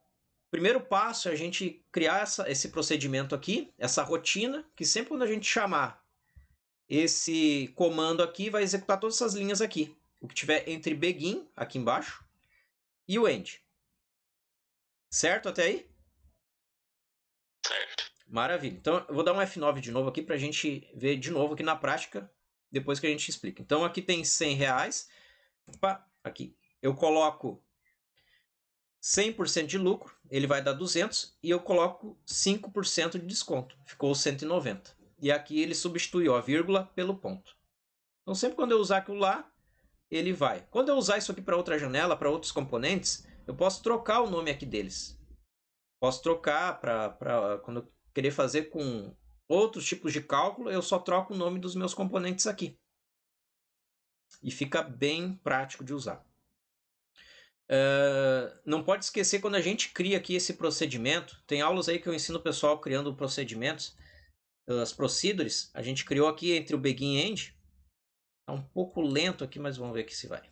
S1: primeiro passo é a gente criar esse procedimento aqui, essa rotina, que sempre quando a gente chamar esse comando aqui, vai executar todas essas linhas aqui. O que tiver entre begin, aqui embaixo, e o end. Certo até aí?
S2: Certo.
S1: Maravilha. Então, eu vou dar um F9 de novo aqui para a gente ver de novo aqui na prática, depois que a gente explica. Então, aqui tem R$100. Opa, aqui. Eu coloco 100% de lucro, ele vai dar 200, e eu coloco 5% de desconto. Ficou 190. E aqui ele substituiu a vírgula pelo ponto. Então, sempre quando eu usar aquilo lá, ele vai. Quando eu usar isso aqui para outra janela, para outros componentes, eu posso trocar o nome aqui deles. Posso trocar para quando eu querer fazer com outros tipos de cálculo, eu só troco o nome dos meus componentes aqui. E fica bem prático de usar. Não pode esquecer, quando a gente cria aqui esse procedimento, tem aulas aí que eu ensino o pessoal criando procedimentos, as procedures, a gente criou aqui entre o begin e end. Está um pouco lento aqui, mas vamos ver aqui se vai.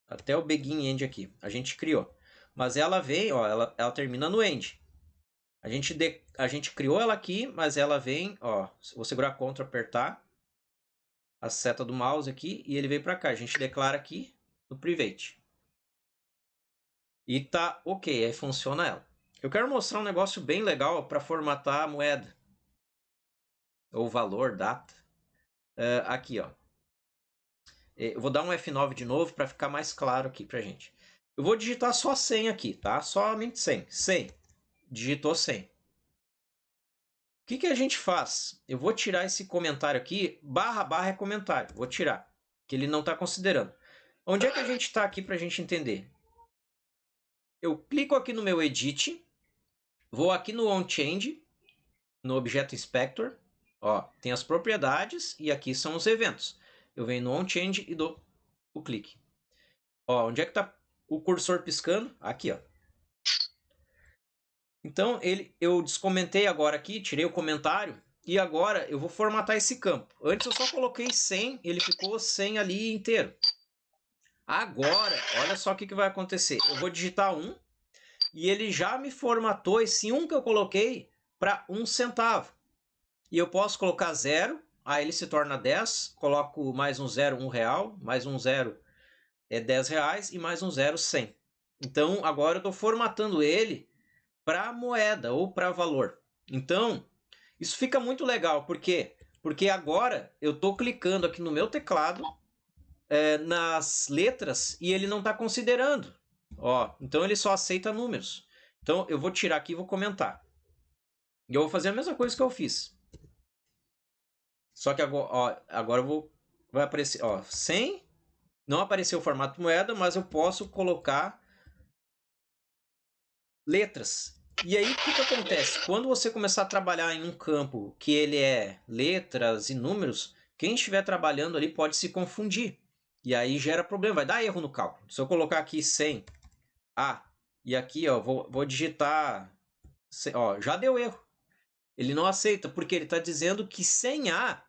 S1: Até o begin e end aqui, a gente criou. Mas ela vem, ó, ela termina no end. A gente criou ela aqui, mas ela vem, ó, se você segurar Ctrl, apertar a seta do mouse aqui, e ele vem para cá. A gente declara aqui no private. E tá ok, aí funciona ela. Eu quero mostrar um negócio bem legal para formatar a moeda. Ou valor, data. Aqui, ó. Eu vou dar um F9 de novo para ficar mais claro aqui pra gente. Eu vou digitar só 100 aqui, tá? Somente 100. 100. Digitou 100. O que a gente faz? Eu vou tirar esse comentário aqui. // é comentário. Vou tirar. Que ele não está considerando. Onde é que a gente está aqui para a gente entender? Eu clico aqui no meu Edit. Vou aqui no OnChange. No Objeto Inspector. Ó, tem as propriedades e aqui são os eventos. Eu venho no OnChange e dou o clique. Ó, onde é que está o cursor piscando? Aqui, ó. Então, eu descomentei agora aqui, tirei o comentário, e agora eu vou formatar esse campo. Antes eu só coloquei 100, ele ficou 100 ali inteiro. Agora, olha só o que vai acontecer. Eu vou digitar 1, e ele já me formatou esse 1 que eu coloquei para 1 centavo. E eu posso colocar 0, aí ele se torna 10, coloco mais um 0, R$1, mais um 0 é R$10, e mais um 0, 100. Então, agora eu estou formatando ele para moeda ou para valor. Então, isso fica muito legal. Por quê? Porque agora eu estou clicando aqui no meu teclado nas letras e ele não está considerando. Ó, então ele só aceita números. Então eu vou tirar aqui e vou comentar. E eu vou fazer a mesma coisa que eu fiz. Só que agora, ó, agora vai aparecer, ó, 100. Não apareceu o formato moeda, mas eu posso colocar letras. E aí o que acontece? Quando você começar a trabalhar em um campo que ele é letras e números, quem estiver trabalhando ali pode se confundir. E aí gera problema, vai dar erro no cálculo. Se eu colocar aqui 100A e aqui ó, vou digitar, ó, já deu erro. Ele não aceita porque ele está dizendo que 100A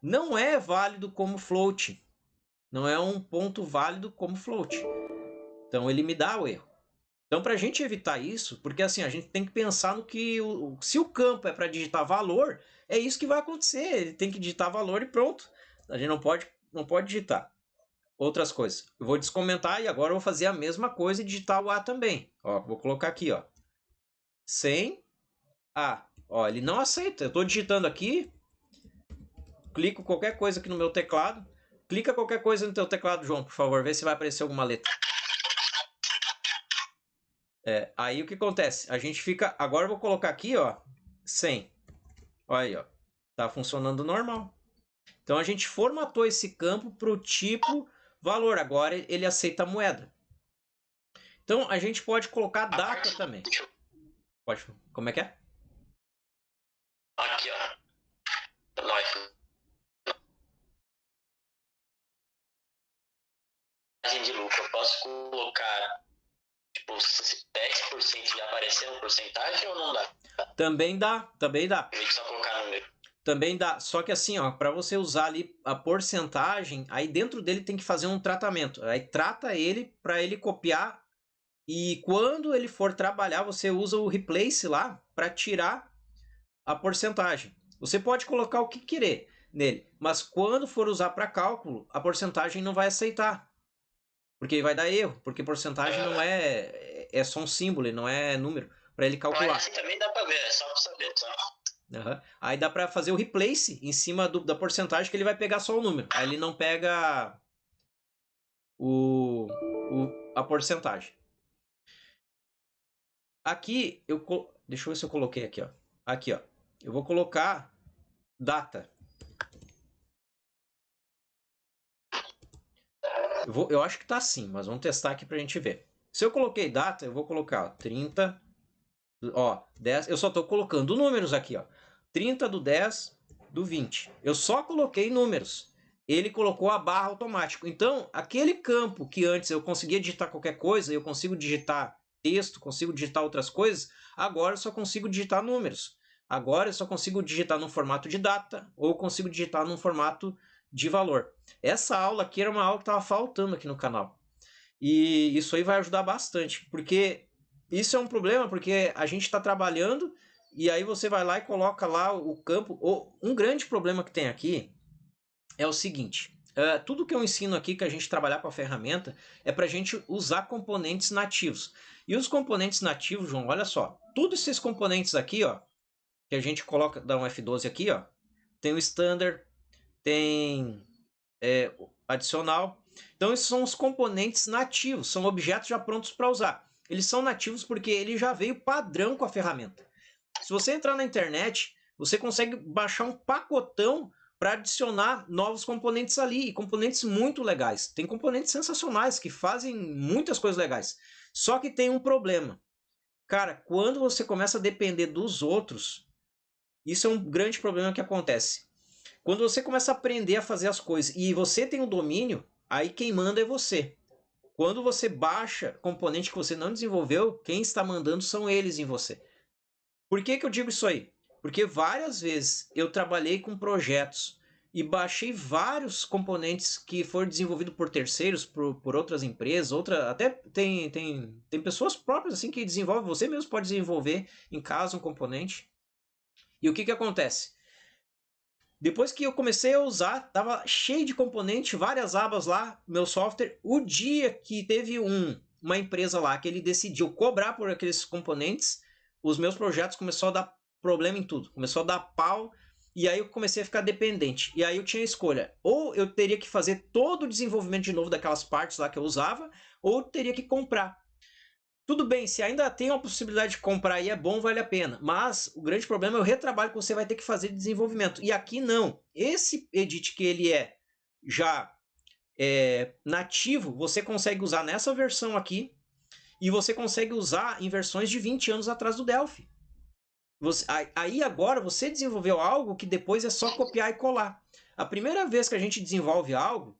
S1: não é válido como float. Não é um ponto válido como float. Então ele me dá o erro. Então, para a gente evitar isso, porque assim, a gente tem que pensar no que. Se o campo é para digitar valor, é isso que vai acontecer. Ele tem que digitar valor e pronto. A gente não pode digitar outras coisas. Eu vou descomentar e agora eu vou fazer a mesma coisa e digitar o A também. Ó, vou colocar aqui, ó. 100A. Ó, ele não aceita. Eu estou digitando aqui. Clico qualquer coisa aqui no meu teclado. Clica qualquer coisa no teu teclado, João, por favor. Vê se vai aparecer alguma letra. Aí o que acontece? A gente fica... Agora eu vou colocar aqui, ó, 100. Olha aí, ó. Tá funcionando normal. Então a gente formatou esse campo para o tipo valor. Agora ele aceita a moeda. Então a gente pode colocar data também. Pode. Como é que é?
S2: Aqui, ó. De lucro, eu posso colocar tipo 10% já aparecendo porcentagem ou não dá?
S1: Também dá.
S2: Eu só colocar número.
S1: Também dá, só que assim, ó, para você usar ali a porcentagem, aí dentro dele tem que fazer um tratamento. Aí trata ele para ele copiar e quando ele for trabalhar, você usa o replace lá para tirar a porcentagem. Você pode colocar o que querer nele, mas quando for usar para cálculo, a porcentagem não vai aceitar. Porque vai dar erro, porque porcentagem não é só um símbolo, não é número para ele calcular.
S2: Mas assim também dá para ver, é só para saber, tá?
S1: Uhum. Aí dá para fazer o replace em cima da porcentagem que ele vai pegar só o número. Aí ele não pega a porcentagem. Aqui, deixa eu ver se eu coloquei aqui, ó. Aqui, ó. Eu vou colocar data. Eu acho que tá assim, mas vamos testar aqui pra gente ver. Se eu coloquei data, eu vou colocar ó, 30, ó, 10. Eu só tô colocando números aqui, ó. 30 do 10 do 20. Eu só coloquei números. Ele colocou a barra automático. Então, aquele campo que antes eu conseguia digitar qualquer coisa, eu consigo digitar texto, consigo digitar outras coisas, agora eu só consigo digitar números. Agora eu só consigo digitar no formato de data ou consigo digitar no formato de valor. Essa aula aqui era uma aula que estava faltando aqui no canal. E isso aí vai ajudar bastante, porque isso é um problema, porque a gente está trabalhando e aí você vai lá e coloca lá o campo. Um grande problema que tem aqui é o seguinte, tudo que eu ensino aqui, que a gente trabalhar com a ferramenta, é para a gente usar componentes nativos. E os componentes nativos, João, olha só, todos esses componentes aqui, ó, que a gente coloca, dá um F12 aqui, ó, tem o standard, tem adicional. Então esses são os componentes nativos, são objetos já prontos para usar. Eles são nativos porque ele já veio padrão com a ferramenta. Se você entrar na internet, você consegue baixar um pacotão para adicionar novos componentes ali, e componentes muito legais. Tem componentes sensacionais que fazem muitas coisas legais. Só que tem um problema. Cara, quando você começa a depender dos outros, isso é um grande problema que acontece. Quando você começa a aprender a fazer as coisas e você tem o domínio, aí quem manda é você. Quando você baixa componente que você não desenvolveu, quem está mandando são eles em você. Por que eu digo isso aí? Porque várias vezes eu trabalhei com projetos e baixei vários componentes que foram desenvolvidos por terceiros, por outras empresas, até tem pessoas próprias assim que desenvolvem, você mesmo pode desenvolver em casa um componente. E o que acontece? Depois que eu comecei a usar, tava cheio de componente, várias abas lá, meu software. O dia que teve uma empresa lá que ele decidiu cobrar por aqueles componentes, os meus projetos começaram a dar problema em tudo. Começou a dar pau e aí eu comecei a ficar dependente. E aí eu tinha a escolha. Ou eu teria que fazer todo o desenvolvimento de novo daquelas partes lá que eu usava, ou eu teria que comprar. Tudo bem, se ainda tem a possibilidade de comprar e é bom, vale a pena. Mas o grande problema é o retrabalho que você vai ter que fazer de desenvolvimento. E aqui não. Esse edit que ele é já nativo, você consegue usar nessa versão aqui e você consegue usar em versões de 20 anos atrás do Delphi. Aí agora você desenvolveu algo que depois é só copiar e colar. A primeira vez que a gente desenvolve algo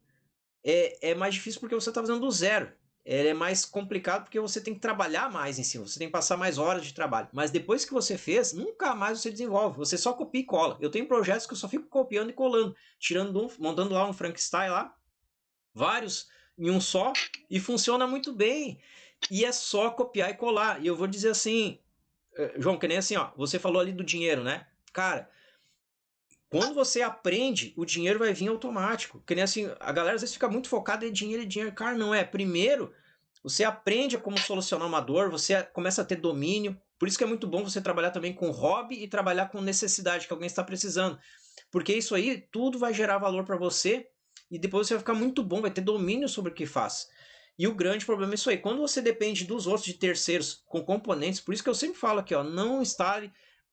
S1: é mais difícil porque você está fazendo do zero. É mais complicado porque você tem que trabalhar mais em cima, você tem que passar mais horas de trabalho. Mas depois que você fez, nunca mais você desenvolve, você só copia e cola. Eu tenho projetos que eu só fico copiando e colando, montando lá um Frankenstein lá, vários em um só, e funciona muito bem. E é só copiar e colar. E eu vou dizer assim, João, que nem assim, ó, você falou ali do dinheiro, né? Cara, quando você aprende, o dinheiro vai vir automático. Que nem assim, a galera às vezes fica muito focada em dinheiro e dinheiro. Cara, não é. Primeiro, você aprende como solucionar uma dor, você começa a ter domínio. Por isso que é muito bom você trabalhar também com hobby e trabalhar com necessidade que alguém está precisando. Porque isso aí tudo vai gerar valor para você e depois você vai ficar muito bom, vai ter domínio sobre o que faz. E o grande problema é isso aí. Quando você depende dos outros, de terceiros, com componentes, por isso que eu sempre falo aqui, ó, não instale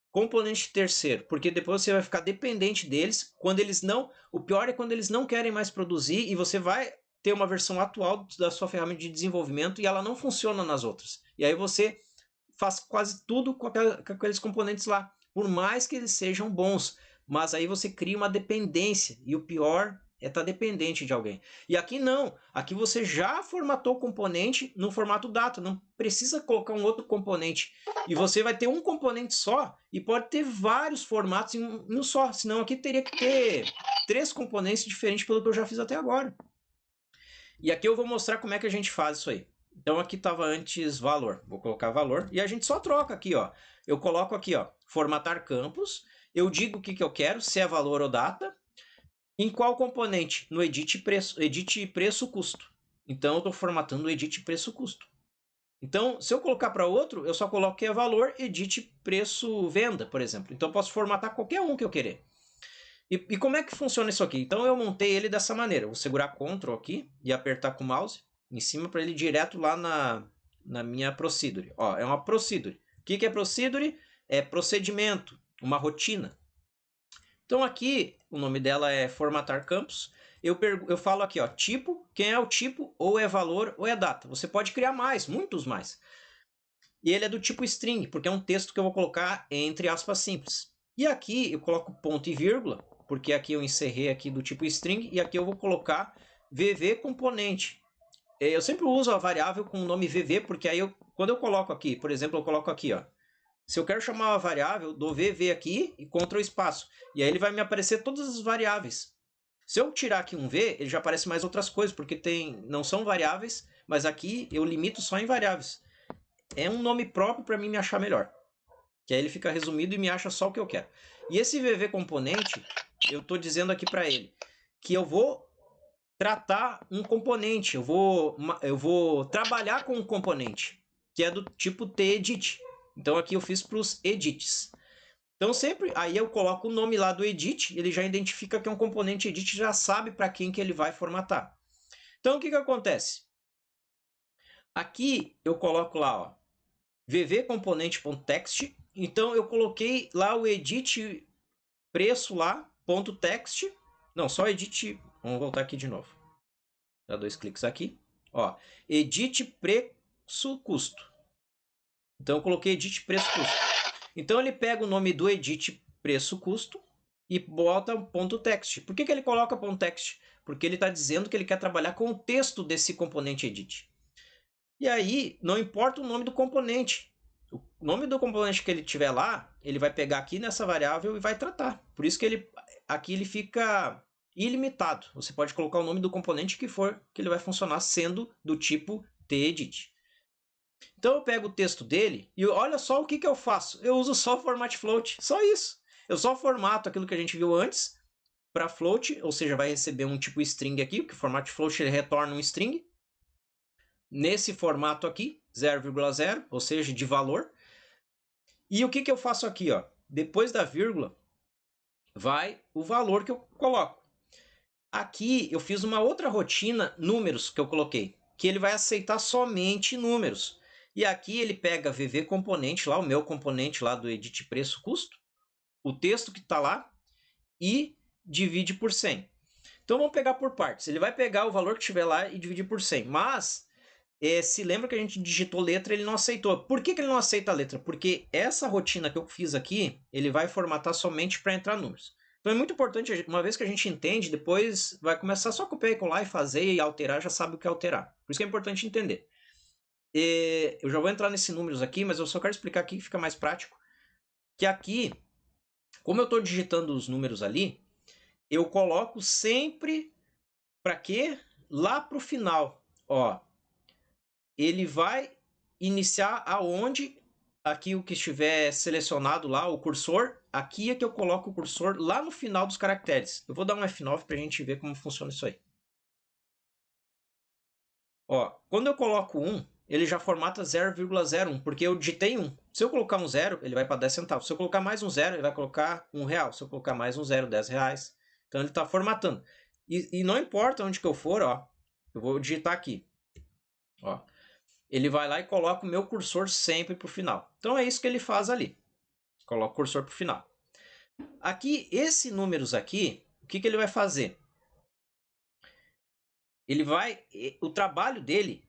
S1: componente terceiro, porque depois você vai ficar dependente deles. Quando eles não, o pior é quando eles não querem mais produzir e você vai ter uma versão atual da sua ferramenta de desenvolvimento e ela não funciona nas outras. E aí você faz quase tudo com aqueles componentes lá, por mais que eles sejam bons, mas aí você cria uma dependência e o pior é estar dependente de alguém. E aqui não, aqui você já formatou o componente no formato data, não precisa colocar um outro componente. E você vai ter um componente só e pode ter vários formatos em um só, senão aqui teria que ter 3 componentes diferentes pelo que eu já fiz até agora. E aqui eu vou mostrar como é que a gente faz isso aí. Então aqui estava antes valor, vou colocar valor e a gente só troca aqui, ó. Eu coloco aqui, ó, formatar campos, eu digo o que eu quero, se é valor ou data, em qual componente? No edit preço custo. Então eu estou formatando o edit preço custo. Então, se eu colocar para outro, eu só coloco que é valor, edit preço venda, por exemplo. Então eu posso formatar qualquer um que eu querer. E como é que funciona isso aqui? Então eu montei ele dessa maneira. Vou segurar Ctrl aqui e apertar com o mouse em cima para ele ir direto lá na minha procedure. Ó, é uma procedure. O que é procedure? É procedimento, uma rotina. Então aqui o nome dela é formatar campos. Eu falo aqui, ó, tipo, quem é o tipo, ou é valor ou é data. Você pode criar mais, muitos mais. E ele é do tipo string, porque é um texto que eu vou colocar entre aspas simples. E aqui eu coloco ponto e vírgula, porque aqui eu encerrei aqui do tipo string, e aqui eu vou colocar VV componente. Eu sempre uso a variável com o nome VV, porque aí quando eu coloco aqui, por exemplo, eu coloco aqui, ó, se eu quero chamar uma variável, dou VV aqui e Ctrl espaço. E aí ele vai me aparecer todas as variáveis. Se eu tirar aqui um V, ele já aparece mais outras coisas, porque não são variáveis, mas aqui eu limito só em variáveis. É um nome próprio para mim me achar melhor. Que aí ele fica resumido e me acha só o que eu quero. E esse VV componente, eu estou dizendo aqui para ele que eu vou tratar um componente, eu vou trabalhar com um componente, que é do tipo tEdit. Então aqui eu fiz para os edits. Então sempre, aí eu coloco o nome lá do edit, ele já identifica que é um componente edit, já sabe para quem que ele vai formatar. Então o que acontece? Aqui eu coloco lá, ó, vvcomponente.text. Então eu coloquei lá o edit preço lá, ponto .text. Não, só edit, vamos voltar aqui de novo. Dá 2 cliques aqui, ó, edit preço custo. Então eu coloquei edit preço custo. Então ele pega o nome do edit preço custo e bota ponto .text. Por que ele coloca ponto .text? Porque ele está dizendo que ele quer trabalhar com o texto desse componente edit. E aí, não importa o nome do componente. O nome do componente que ele tiver lá, ele vai pegar aqui nessa variável e vai tratar. Por isso que aqui ele fica ilimitado. Você pode colocar o nome do componente que for, que ele vai funcionar sendo do tipo tEdit. Então eu pego o texto dele e olha só o que eu faço. Eu uso só format float, só isso. Eu só formato aquilo que a gente viu antes para float, ou seja, vai receber um tipo string aqui, porque o format float ele retorna um string. Nesse formato aqui, 0,0, ou seja, de valor. E o que eu faço aqui? Ó? Depois da vírgula, vai o valor que eu coloco. Aqui eu fiz uma outra rotina, números, que eu coloquei, que ele vai aceitar somente números. E aqui ele pega VV componente lá, o meu componente lá do edit preço custo, o texto que está lá e divide por 100. Então vamos pegar por partes. Ele vai pegar o valor que estiver lá e dividir por 100. Mas se lembra que a gente digitou letra, ele não aceitou. Por que ele não aceita a letra? Porque essa rotina que eu fiz aqui, ele vai formatar somente para entrar números. Então é muito importante, uma vez que a gente entende, depois vai começar só a copiar e colar e fazer e alterar, já sabe o que é alterar. Por isso que é importante entender. Eu já vou entrar nesses números aqui, mas eu só quero explicar aqui que fica mais prático. Que aqui, como eu estou digitando os números ali, eu coloco sempre para quê? Lá para o final. Ó, ele vai iniciar aonde aqui o que estiver selecionado lá, o cursor, aqui é que eu coloco o cursor lá no final dos caracteres. Eu vou dar um F9 para a gente ver como funciona isso aí. Ó, quando eu coloco 1, ele já formata 0,01, porque eu digitei 1. Se eu colocar um 0, ele vai para 10 centavos. Se eu colocar mais um 0, ele vai colocar R$1. Se eu colocar mais um 0, R$10. Então ele está formatando. E não importa onde que eu for, ó, eu vou digitar aqui. Ó, ele vai lá e coloca o meu cursor sempre para o final. Então é isso que ele faz ali. Coloca o cursor para o final. Aqui, esses números aqui, o que ele vai fazer? O trabalho dele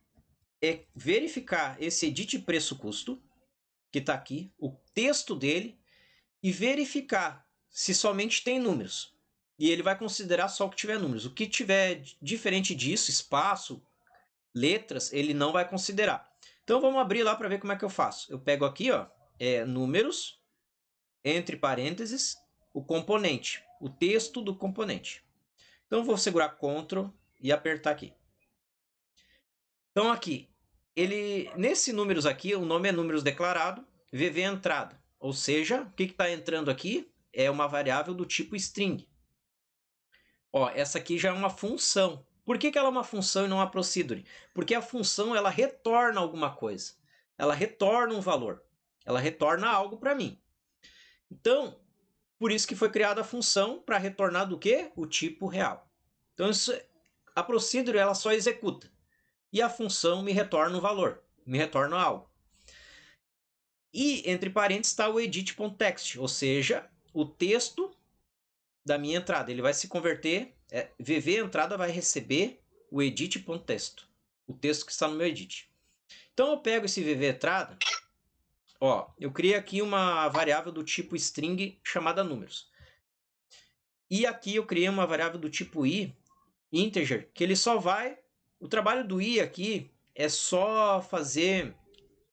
S1: é verificar esse edit preço-custo, que está aqui, o texto dele, e verificar se somente tem números. E ele vai considerar só o que tiver números. O que tiver diferente disso, espaço, letras, ele não vai considerar. Então vamos abrir lá para ver como é que eu faço. Eu pego aqui, ó, números, entre parênteses, o componente, o texto do componente. Então eu vou segurar Ctrl e apertar aqui. Então aqui, nesse números aqui, o nome é números declarado, VV entrada. Ou seja, o que está entrando aqui é uma variável do tipo string. Ó, essa aqui já é uma função. Por que ela é uma função e não uma procedure? Porque a função ela retorna alguma coisa. Ela retorna um valor. Ela retorna algo para mim. Então, por isso que foi criada a função para retornar do quê? O tipo real. Então, a procedure ela só executa. E a função me retorna um valor. Me retorna algo. E, entre parênteses, está o edit.text. Ou seja, o texto da minha entrada. Ele vai se converter, VV entrada vai receber o edit.texto, o texto que está no meu edit. Então eu pego esse VV entrada, ó, eu criei aqui uma variável do tipo string chamada números. E aqui eu criei uma variável do tipo i, integer, que ele só vai, o trabalho do i aqui é só fazer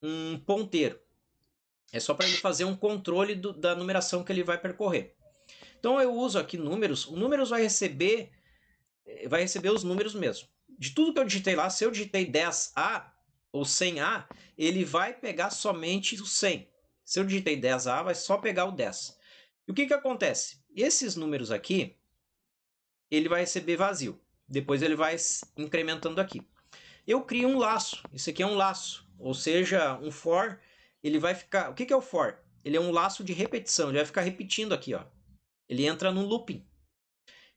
S1: um ponteiro. É só para ele fazer um controle da numeração que ele vai percorrer. Então eu uso aqui números, o números vai receber os números mesmo. De tudo que eu digitei lá, se eu digitei 10A ou 100A, ele vai pegar somente o 100. Se eu digitei 10A, vai só pegar o 10. E o que acontece? Esses números aqui, ele vai receber vazio. Depois ele vai incrementando aqui. Eu crio um laço. Isso aqui é um laço. Ou seja, um for, ele vai ficar... O que é o for? Ele é um laço de repetição. Ele vai ficar repetindo aqui, ó. Ele entra no looping.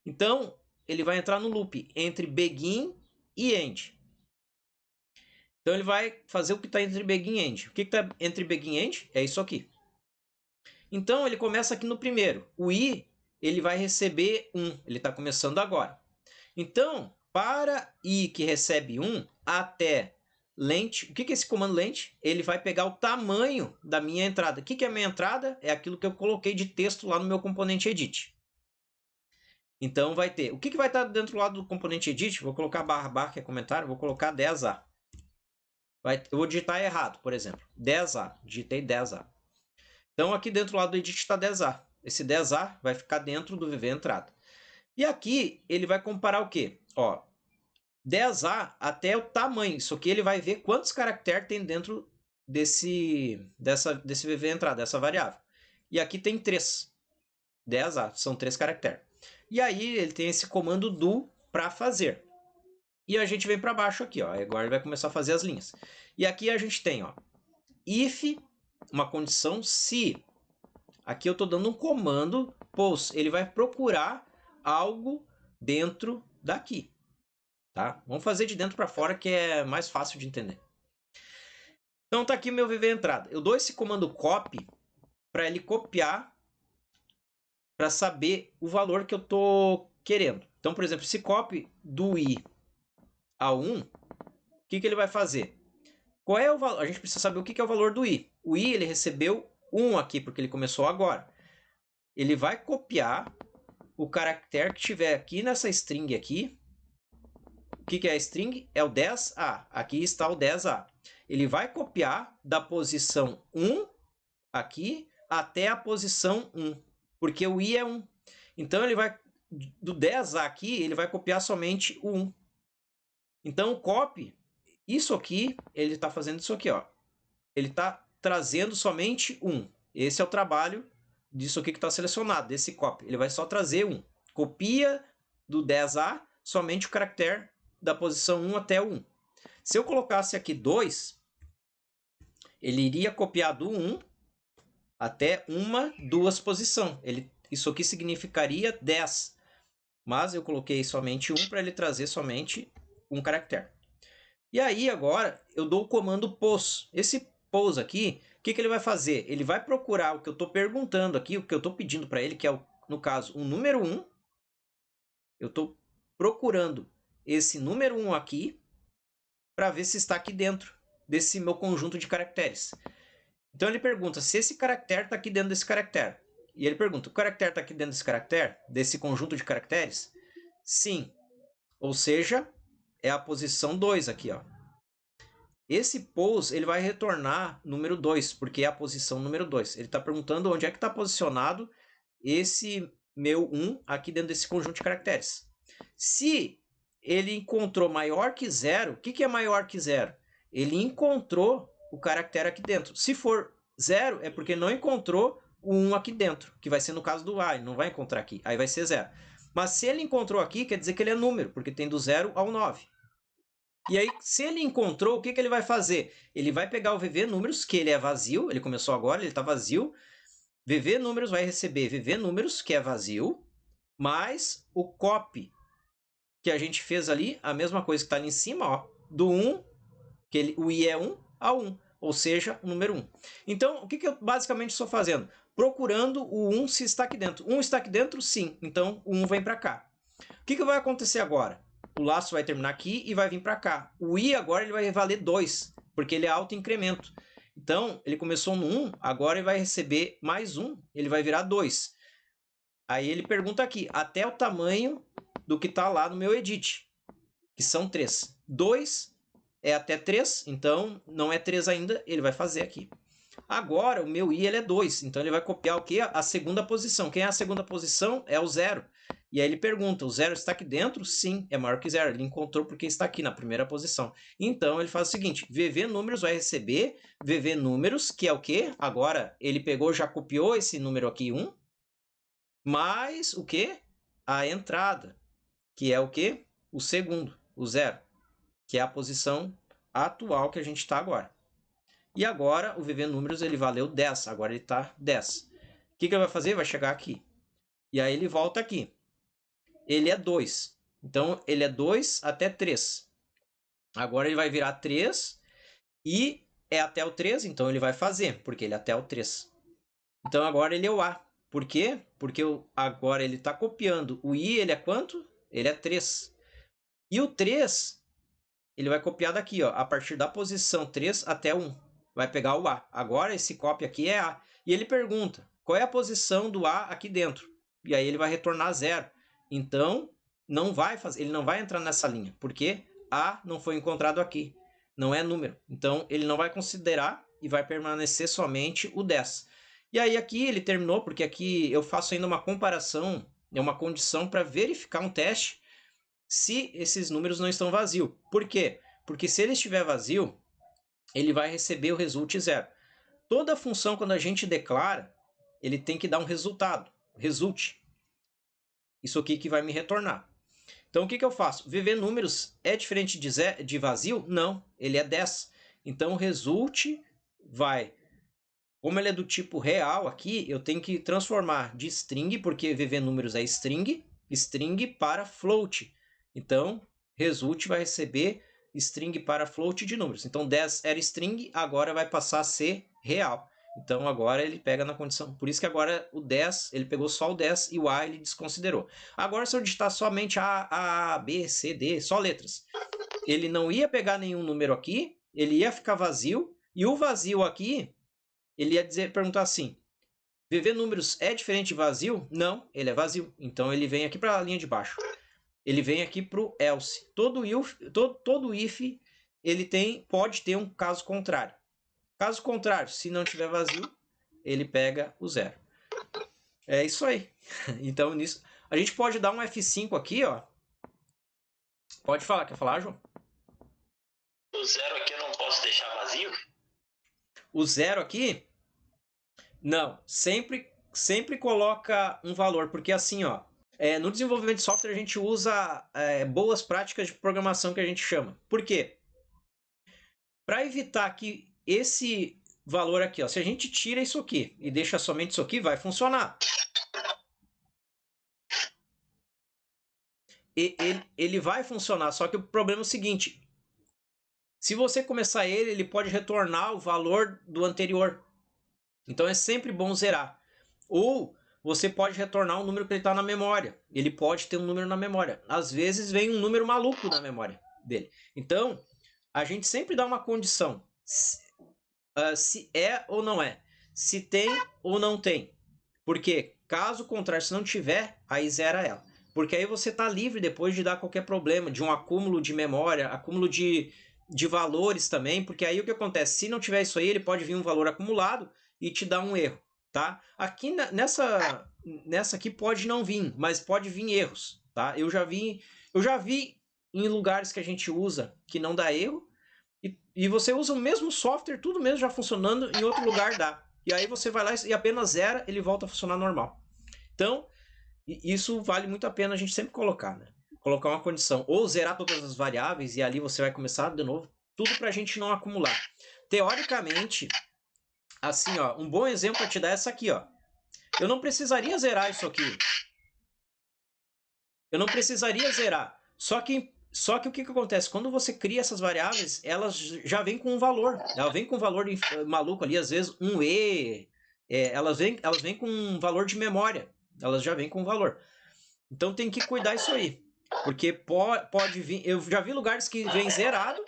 S1: Então, ele vai entrar no loop entre begin e end. Então, ele vai fazer o que está entre begin e end. O que está entre begin e end? É isso aqui. Então, ele começa aqui no primeiro. O i, ele vai receber 1. Ele está começando agora. Então, para i que recebe 1 até length, o que é esse comando length? Ele vai pegar o tamanho da minha entrada. O que é a minha entrada? É aquilo que eu coloquei de texto lá no meu componente edit. Então vai ter, o que vai estar dentro do lado do componente edit? Vou colocar barra, que é comentário, vou colocar 10A. Eu vou digitar errado, por exemplo, 10A, digitei 10A. Então aqui dentro do lado do edit está 10A. Esse 10A vai ficar dentro do VV entrada. E aqui ele vai comparar o quê? Ó, 10A até o tamanho. Isso aqui ele vai ver quantos caracteres tem dentro desse VV entrada, dessa variável. E aqui tem 3. 10A, são 3 caracteres. E aí ele tem esse comando do para fazer. E a gente vem para baixo aqui, ó. Agora ele vai começar a fazer as linhas. E aqui a gente tem, ó, if, uma condição se. Aqui eu estou dando um comando post. Ele vai procurar algo dentro daqui, tá? Vamos fazer de dentro para fora que é mais fácil de entender. Então tá aqui meu VV entrada. Eu dou esse comando copy para ele copiar para saber o valor que eu tô querendo. Então, por exemplo, esse copy do i a 1, o que ele vai fazer? Qual é o valor? A gente precisa saber o que é o valor do i. O i ele recebeu 1 aqui, porque ele começou agora. Ele vai copiar o caractere que tiver aqui nessa string aqui. O que é a string? É o 10A. Aqui está o 10A. Ele vai copiar da posição 1 aqui até a posição 1, porque o i é 1. Então, ele vai, do 10A aqui, ele vai copiar somente o 1. Então, o copy, isso aqui, ele está fazendo isso aqui, ó. Ele está trazendo somente 1. Esse é o trabalho disso aqui que está selecionado, desse copy. Ele vai só trazer 1. Copia do 10A somente o caractere da posição 1 até o 1. Se eu colocasse aqui 2, ele iria copiar do 1 até 2 posição. Isso aqui significaria 10. Mas eu coloquei somente 1 para ele trazer somente um caractere. E aí agora eu dou o comando pos. Esse pos aqui, o que ele vai fazer? Ele vai procurar o que eu estou perguntando aqui, o que eu estou pedindo para ele, que é, no caso, o número 1. Eu estou procurando esse número 1 aqui para ver se está aqui dentro desse meu conjunto de caracteres. Então ele pergunta se esse caractere está aqui dentro desse caractere. E ele pergunta, o caractere está aqui dentro desse caractere? Desse conjunto de caracteres? Sim. Ou seja, é a posição 2 aqui, ó. Esse pos ele vai retornar número 2, porque é a posição número 2. Ele está perguntando onde é que está posicionado esse meu 1 aqui dentro desse conjunto de caracteres. Se ele encontrou maior que 0, o que é maior que 0? Ele encontrou o caractere aqui dentro. Se for 0, é porque não encontrou o 1 aqui dentro, que vai ser no caso do A, ele não vai encontrar aqui, aí vai ser 0. Mas se ele encontrou aqui, quer dizer que ele é número, porque tem do 0 ao 9. E aí, se ele encontrou, o que ele vai fazer? Ele vai pegar o VV números, que ele é vazio, ele começou agora, ele está vazio. VV números vai receber VV números, que é vazio, mais o copy, que a gente fez ali, a mesma coisa que está ali em cima, ó, do 1, o i é 1, ao 1, ou seja, o número 1. Então, o que eu basicamente estou fazendo? Procurando o 1 se está aqui dentro. 1 está aqui dentro? Sim. Então, o 1 vem para cá. O que vai acontecer agora? O laço vai terminar aqui e vai vir para cá. O i agora ele vai valer 2, porque ele é auto-incremento. Então, ele começou no 1, agora ele vai receber mais 1, ele vai virar 2. Aí ele pergunta aqui, até o tamanho do que está lá no meu edit, que são 3. 2 é até 3, então não é 3 ainda, ele vai fazer aqui. Agora, o meu i ele é 2, então ele vai copiar o quê? A segunda posição. Quem é a segunda posição? É o 0. E aí ele pergunta, o 0 está aqui dentro? Sim, é maior que 0. Ele encontrou porque está aqui na primeira posição. Então, ele faz o seguinte, VV números vai receber VV números, que é o quê? Agora, ele pegou, já copiou esse número aqui, 1, mais o quê? A entrada, que é o quê? O segundo, o 0, que é a posição atual que a gente está agora. E agora, o VV números, ele valeu 10. Agora ele está 10. O que ele vai fazer? Vai chegar aqui. E aí ele volta aqui. Ele é 2. Então, ele é 2 até 3. Agora ele vai virar 3 e é até o 3, então ele vai fazer, porque ele é até o 3. Então, agora ele é o A. Por quê? Porque agora ele está copiando. O I, ele é quanto? Ele é 3. E o 3, ele vai copiar daqui, ó, a partir da posição 3 até 1. Vai pegar o A. Agora esse copy aqui é A. E ele pergunta, qual é a posição do A aqui dentro? E aí ele vai retornar 0. Então, ele não vai entrar nessa linha, porque A não foi encontrado aqui. Não é número. Então, ele não vai considerar e vai permanecer somente o 10. E aí aqui ele terminou, porque aqui eu faço ainda uma comparação, é uma condição para verificar um teste se esses números não estão vazios. Por quê? Porque se ele estiver vazio, ele vai receber o result 0. Toda função, quando a gente declara, ele tem que dar um resultado, result. Isso aqui que vai me retornar. Então, o que eu faço? VV números é diferente de vazio? Não, ele é 10. Então, o result vai... Como ele é do tipo real aqui, eu tenho que transformar de string, porque VV números é string para float. Então, result vai receber string para float de números. Então 10 era string, agora vai passar a ser real. Então agora ele pega na condição. Por isso que agora o 10, ele pegou só o 10 e o A ele desconsiderou. Agora se eu digitar somente A, B, C, D, só letras, ele não ia pegar nenhum número aqui, ele ia ficar vazio, e o vazio aqui, ele ia perguntar assim, VV números é diferente de vazio? Não, ele é vazio. Então ele vem aqui para a linha de baixo. Ele vem aqui para o else. Todo if ele pode ter um caso contrário. Caso contrário, se não tiver vazio, ele pega o 0. É isso aí. Então, nisso, a gente pode dar um F5 aqui, ó. Pode falar, quer falar, João?
S2: O 0 aqui eu não posso deixar vazio?
S1: O 0 aqui? Não, sempre coloca um valor, porque assim, ó, no desenvolvimento de software a gente usa boas práticas de programação que a gente chama. Por quê? Para evitar que esse valor aqui, ó, se a gente tira isso aqui e deixa somente isso aqui, vai funcionar. Ele vai funcionar, só que o problema é o seguinte, se você começar ele pode retornar o valor do anterior. Então é sempre bom zerar. Ou você pode retornar um número que ele está na memória. Ele pode ter um número na memória. Às vezes vem um número maluco na memória dele. Então, a gente sempre dá uma condição. Se é ou não é. Se tem ou não tem. Porque, caso contrário, se não tiver, aí zera ela. Porque aí você está livre depois de dar qualquer problema, de um acúmulo de memória, acúmulo de valores também. Porque aí o que acontece? Se não tiver isso aí, ele pode vir um valor acumulado e te dar um erro. Tá? Aqui nessa aqui pode não vir, mas pode vir erros, tá? Eu já vi em lugares que a gente usa que não dá erro e você usa o mesmo software, tudo mesmo já funcionando, em outro lugar dá. E aí você vai lá e apenas zera, ele volta a funcionar normal. Então, isso vale muito a pena a gente sempre colocar, né? Colocar uma condição, ou zerar todas as variáveis e ali você vai começar de novo, tudo para a gente não acumular. Teoricamente, assim, ó, um bom exemplo para te dar é essa aqui, ó. Eu não precisaria zerar isso aqui. Eu não precisaria zerar. Só que o que acontece? Quando você cria essas variáveis, elas já vêm com um valor. Ela vem com um valor maluco ali, às vezes um E. Elas vêm com um valor de memória. Elas já vêm com um valor. Então tem que cuidar isso aí. Porque pode vir... Eu já vi lugares que vem zerado.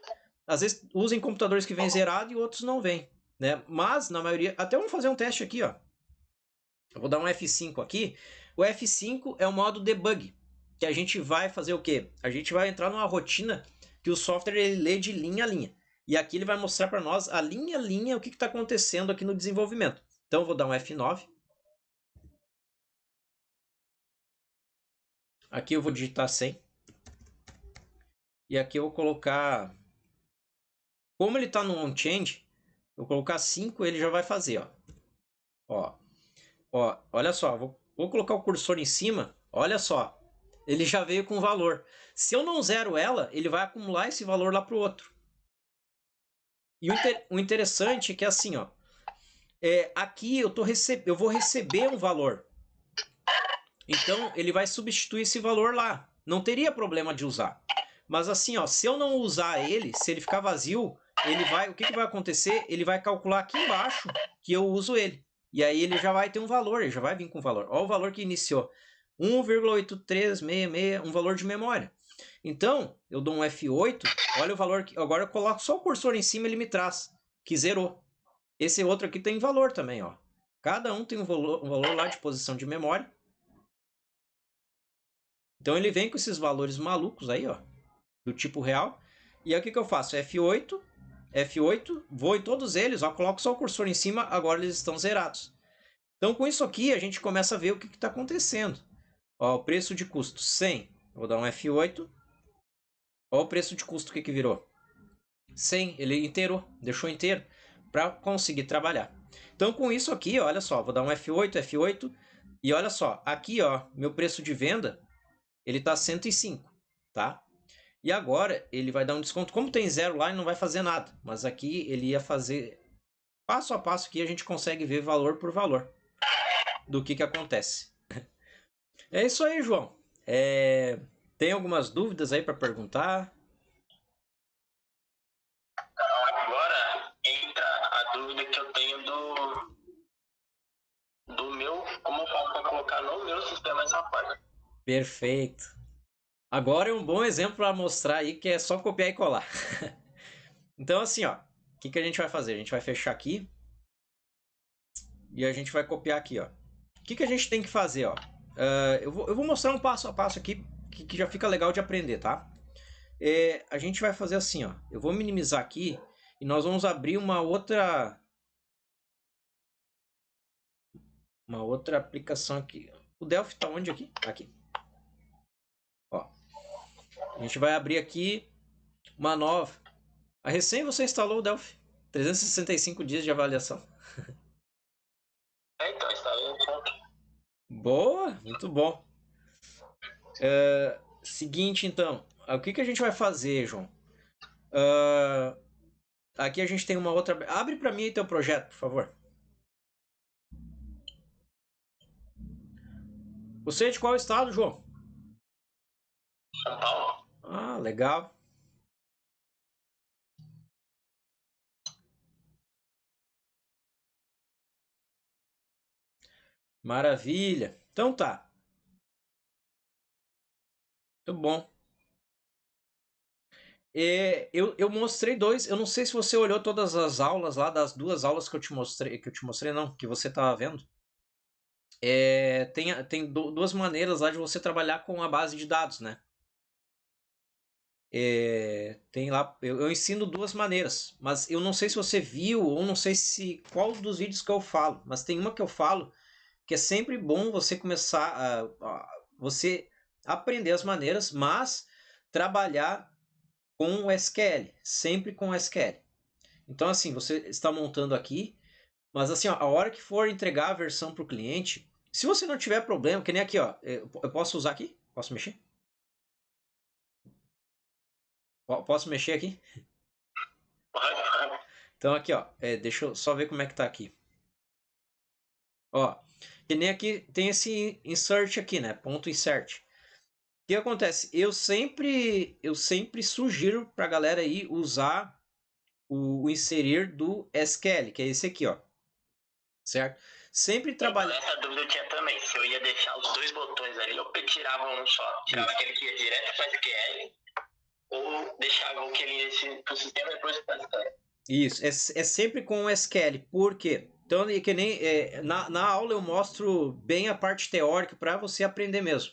S1: Às vezes usam computadores que vem zerado e outros não vêm. Né? Mas, na maioria... Até vamos fazer um teste aqui, ó. Eu vou dar um F5 aqui. O F5 é o modo debug, que a gente vai fazer o quê? A gente vai entrar numa rotina que o software ele lê de linha a linha. E aqui ele vai mostrar para nós a linha a linha o que está acontecendo aqui no desenvolvimento. Então eu vou dar um F9. Aqui eu vou digitar 100. E aqui eu vou colocar... Como ele está no onChange, eu vou colocar 5, ele já vai fazer, ó. Ó, olha só, vou colocar o cursor em cima, olha só, ele já veio com valor. Se eu não zero ela, ele vai acumular esse valor lá para o outro. E o interessante é que assim, ó, aqui eu vou receber um valor. Então, ele vai substituir esse valor lá. Não teria problema de usar. Mas assim, ó, se eu não usar ele, se ele ficar vazio, o que vai acontecer? Ele vai calcular aqui embaixo que eu uso ele. E aí ele já vai ter um valor, ele já vai vir com valor. Olha o valor que iniciou. 1,8366, um valor de memória. Então, eu dou um F8, olha o valor que... Agora eu coloco só o cursor em cima e ele me traz, que zerou. Esse outro aqui tem valor também, ó. Cada um tem um valor lá de posição de memória. Então ele vem com esses valores malucos aí, ó, do tipo real. E aí o que eu faço? F8, vou em todos eles, ó, coloco só o cursor em cima, agora eles estão zerados. Então com isso aqui a gente começa a ver o que está acontecendo. Ó, o preço de custo 100, eu vou dar um F8. Ó o preço de custo que virou. 100, ele inteirou, deixou inteiro para conseguir trabalhar. Então com isso aqui, olha só, vou dar um F8, e olha só, aqui ó, meu preço de venda, ele está 105, tá? E agora ele vai dar um desconto. Como tem zero lá, ele não vai fazer nada. Mas aqui ele ia fazer passo a passo que a gente consegue ver valor por valor do que acontece. É isso aí, João. Tem algumas dúvidas aí para perguntar?
S2: que eu tenho do meu, como eu faço para colocar no meu sistema essa parte.
S1: Perfeito. Agora é um bom exemplo para mostrar aí que é só copiar e colar. Então assim, ó, o que a gente vai fazer? A gente vai fechar aqui e a gente vai copiar aqui, ó. O que a gente tem que fazer, ó? Eu vou mostrar um passo a passo aqui que já fica legal de aprender, tá? A gente vai fazer assim, ó. Eu vou minimizar aqui e nós vamos abrir uma outra aplicação aqui. O Delphi tá onde aqui? Aqui. Ó. A gente vai abrir aqui uma nova. A recém você instalou o Delphi. 365 dias de avaliação.
S2: Então, instalei um pouco.
S1: Boa, muito bom. Seguinte, então. O que a gente vai fazer, João? Aqui a gente tem uma outra... Abre para mim aí teu projeto, por favor. Você é de qual estado, João?
S2: São Paulo.
S1: Ah, legal. Maravilha. Então tá. Muito bom. Eu mostrei dois. Eu não sei se você olhou todas as aulas lá, das duas aulas que eu te mostrei, não, que você estava vendo. Tem duas maneiras lá de você trabalhar com a base de dados, né? Tem lá, eu ensino duas maneiras, mas eu não sei se você viu ou não sei se qual dos vídeos que eu falo, mas tem uma que eu falo que é sempre bom você começar você aprender as maneiras, mas trabalhar com o SQL, sempre com o SQL. Então assim, você está montando aqui, mas assim, ó, a hora que for entregar a versão para o cliente, se você não tiver problema, que nem aqui, ó, eu posso usar aqui? Posso mexer? Posso mexer aqui? Então aqui, ó, deixa eu só ver como é que tá aqui. Ó, que nem aqui tem esse insert aqui, né? Ponto insert. O que acontece? Eu sempre sugiro pra galera aí usar o inserir do SQL, que é esse aqui, ó. Certo? Sempre trabalhar.
S2: Essa dúvida eu tinha também. Se eu ia deixar os dois botões ali, ou tirava um só. Tirava aquele que ia direto para SQL, ou deixava o que ele ia para o sistema e depois para SQL.
S1: Isso, é sempre com o SQL. Por quê? Então, que nem na aula eu mostro bem a parte teórica para você aprender mesmo.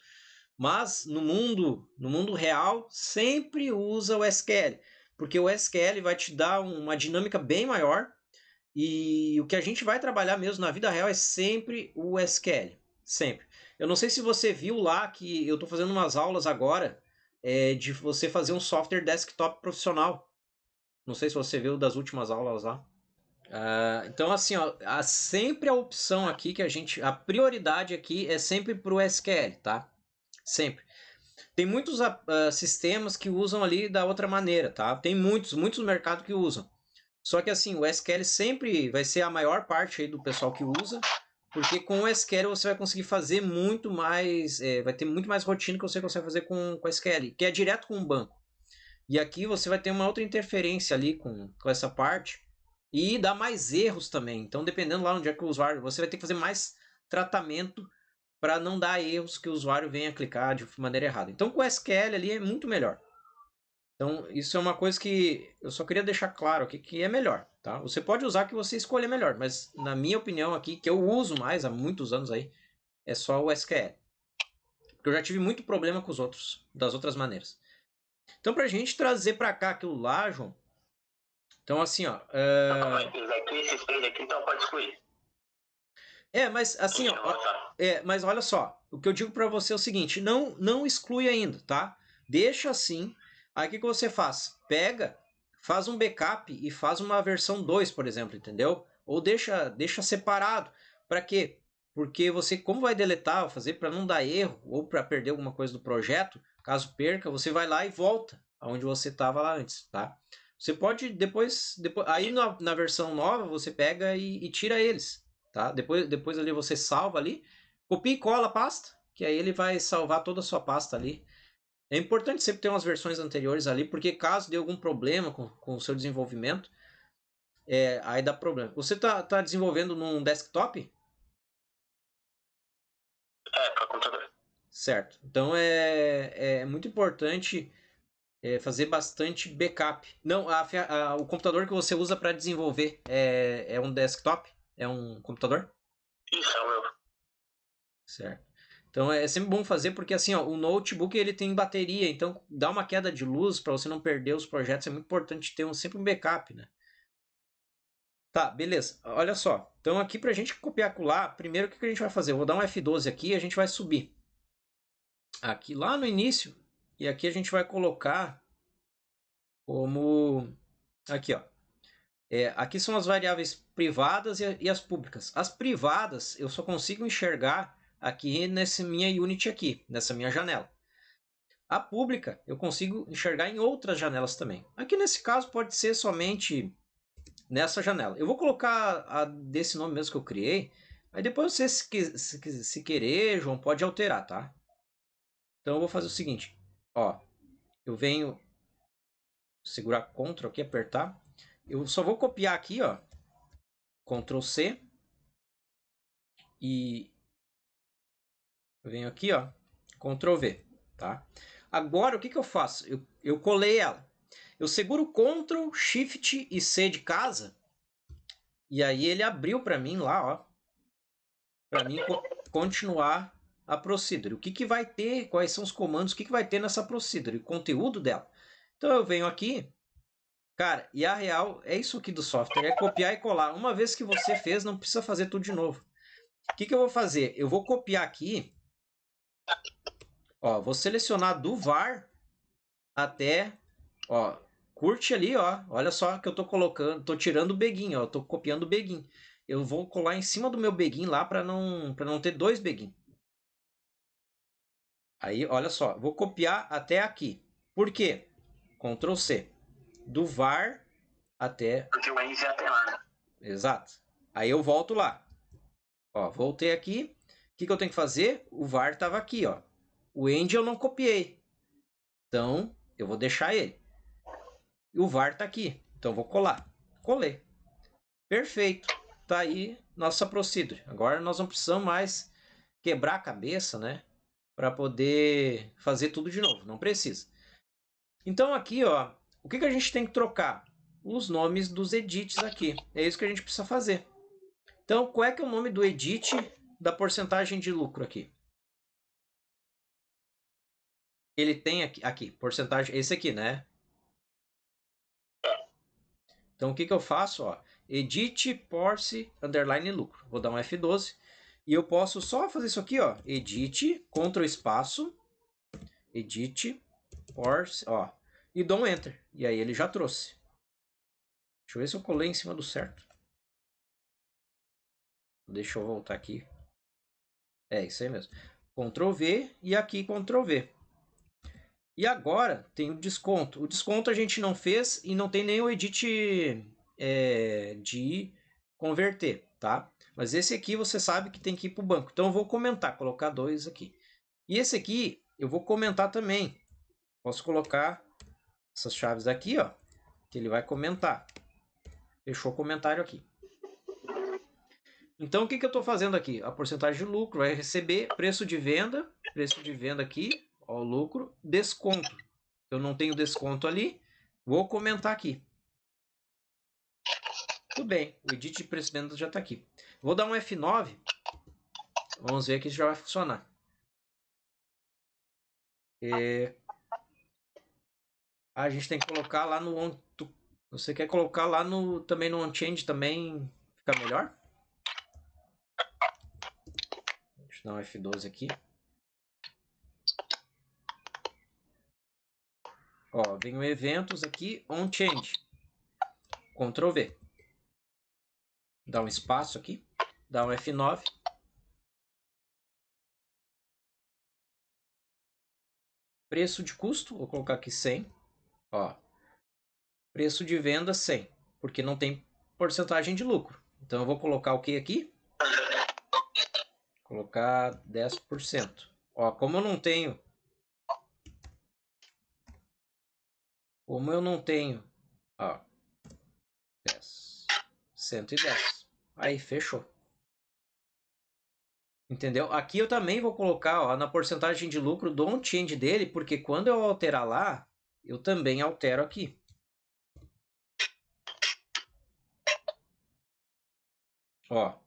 S1: Mas no mundo real, sempre usa o SQL, porque o SQL vai te dar uma dinâmica bem maior e o que a gente vai trabalhar mesmo na vida real é sempre o SQL, sempre. Eu não sei se você viu lá que eu estou fazendo umas aulas agora de você fazer um software desktop profissional. Não sei se você viu das últimas aulas lá. Então, assim, ó, há sempre a opção aqui que a prioridade aqui é sempre para o SQL, tá? Sempre. Tem muitos sistemas que usam ali da outra maneira, tá? Tem muitos no mercado que usam. Só que assim, o SQL sempre vai ser a maior parte aí do pessoal que usa, porque com o SQL você vai conseguir fazer muito mais, vai ter muito mais rotina que você consegue fazer com o SQL, que é direto com o banco. E aqui você vai ter uma outra interferência ali com essa parte e dá mais erros também. Então, dependendo lá onde é que o usuário, você vai ter que fazer mais tratamento para não dar erros que o usuário venha clicar de maneira errada. Então, com o SQL ali é muito melhor. Então, isso é uma coisa que eu só queria deixar claro aqui que é melhor, tá? Você pode usar que você escolher melhor, mas na minha opinião aqui, que eu uso mais há muitos anos aí, é só o SQL. Porque eu já tive muito problema com os outros, das outras maneiras. Então, pra gente trazer pra cá aquilo lá, João, então assim, ó...
S2: Esses três aqui, então pode excluir.
S1: Mas assim, ó, mas olha só, o que eu digo pra você é o seguinte, não exclui ainda, tá? Deixa assim, aí o que você faz? Pega, faz um backup e faz uma versão 2, por exemplo, entendeu? Ou deixa separado. Pra quê? Porque você, como vai deletar, fazer para não dar erro ou para perder alguma coisa do projeto, caso perca, você vai lá e volta aonde você estava lá antes, tá? Você pode depois aí na versão nova você pega e tira eles, tá? Depois ali você salva ali, copia e cola a pasta, que aí ele vai salvar toda a sua pasta ali. É importante sempre ter umas versões anteriores ali, porque caso dê algum problema com o seu desenvolvimento, aí dá problema. Você tá desenvolvendo num desktop?
S2: Para computador.
S1: Certo. Então é muito importante fazer bastante backup. Não, o computador que você usa para desenvolver é um desktop? É um computador?
S2: Isso, é o meu.
S1: Certo. Então é sempre bom fazer porque assim, ó, o notebook ele tem bateria, então dá uma queda de luz para você não perder os projetos, é muito importante ter sempre um backup, né? Tá, beleza. Olha só. Então aqui pra gente copiar e colar, primeiro o que a gente vai fazer? Eu vou dar um F12 aqui e a gente vai subir aqui lá no início e aqui a gente vai colocar como aqui, ó. Aqui são as variáveis privadas e as públicas. As privadas eu só consigo enxergar aqui nessa minha Unity aqui, nessa minha janela. A pública eu consigo enxergar em outras janelas também. Aqui nesse caso pode ser somente nessa janela. Eu vou colocar a desse nome mesmo que eu criei. Aí depois você, se querer, João, pode alterar, tá? Então eu vou fazer o seguinte. Ó, eu venho segurar Ctrl aqui, apertar. Eu só vou copiar aqui, ó. Ctrl C. E eu venho aqui, ó. Ctrl V, tá? Agora o que eu faço? Eu colei ela. Eu seguro Ctrl, Shift e C de casa. E aí ele abriu para mim lá, ó. Para mim continuar a procedure. O que vai ter, quais são os comandos, o que vai ter nessa procedure, o conteúdo dela. Então eu venho aqui, cara, e a real é isso aqui do software, é copiar e colar. Uma vez que você fez, não precisa fazer tudo de novo. O que eu vou fazer? Eu vou copiar aqui, ó, vou selecionar do var até, ó, curte ali, ó, olha só que eu tô colocando, tô tirando o beguinho, ó, tô copiando o beguinho. Eu vou colar em cima do meu beguinho lá para não ter dois beguinhos. Aí, olha só, vou copiar até aqui. Por quê? Ctrl C. Do var até...
S2: Porque o end já tem lá, né?
S1: Exato. Aí eu volto lá. Ó, voltei aqui. O que eu tenho que fazer? O var estava aqui, ó. O end eu não copiei. Então, eu vou deixar ele. E o var está aqui. Então, eu vou colar. Colei. Perfeito. Tá aí nossa procedure. Agora nós não precisamos mais quebrar a cabeça, né? Para poder fazer tudo de novo. Não precisa. Então aqui, ó, o que a gente tem que trocar? Os nomes dos edits aqui. É isso que a gente precisa fazer. Então, qual é que é o nome do edit da porcentagem de lucro aqui? Ele tem aqui porcentagem, esse aqui, né? Então, o que eu faço? Ó, edit porce underline lucro. Vou dar um F12 e eu posso só fazer isso aqui, ó, edit, Ctrl espaço, edit porce, ó, e dou um enter. E aí ele já trouxe. Deixa eu ver se eu colei em cima do certo. Deixa eu voltar aqui. É isso aí mesmo. Ctrl V e aqui Ctrl V. E agora tem o desconto. O desconto a gente não fez e não tem nem o edit de converter, tá? Mas esse aqui você sabe que tem que ir para o banco. Então eu vou comentar, colocar 2 aqui. E esse aqui eu vou comentar também. Posso colocar essas chaves aqui, ó, que ele vai comentar. Fechou o comentário aqui. Então, o que eu estou fazendo aqui? A porcentagem de lucro vai receber preço de venda aqui, ó, o lucro, desconto. Eu não tenho desconto ali, vou comentar aqui. Tudo bem, o edit de preço de venda já está aqui. Vou dar um F9, vamos ver que já vai funcionar. A gente tem que colocar lá no... Você quer colocar lá também no OnChange também fica melhor? Deixa eu dar um F12 aqui. Ó, vem o eventos aqui, OnChange. Ctrl V. Dá um espaço aqui. Dá um F9. Preço de custo, vou colocar aqui 100. Ó, preço de venda 100, porque não tem porcentagem de lucro. Então eu vou colocar o que aqui? Colocar 10%. Ó, como eu não tenho ó, 10. 110. Aí, fechou. Entendeu? Aqui eu também vou colocar, ó, na porcentagem de lucro do on-change dele, porque quando eu alterar lá, eu também altero aqui. Ó,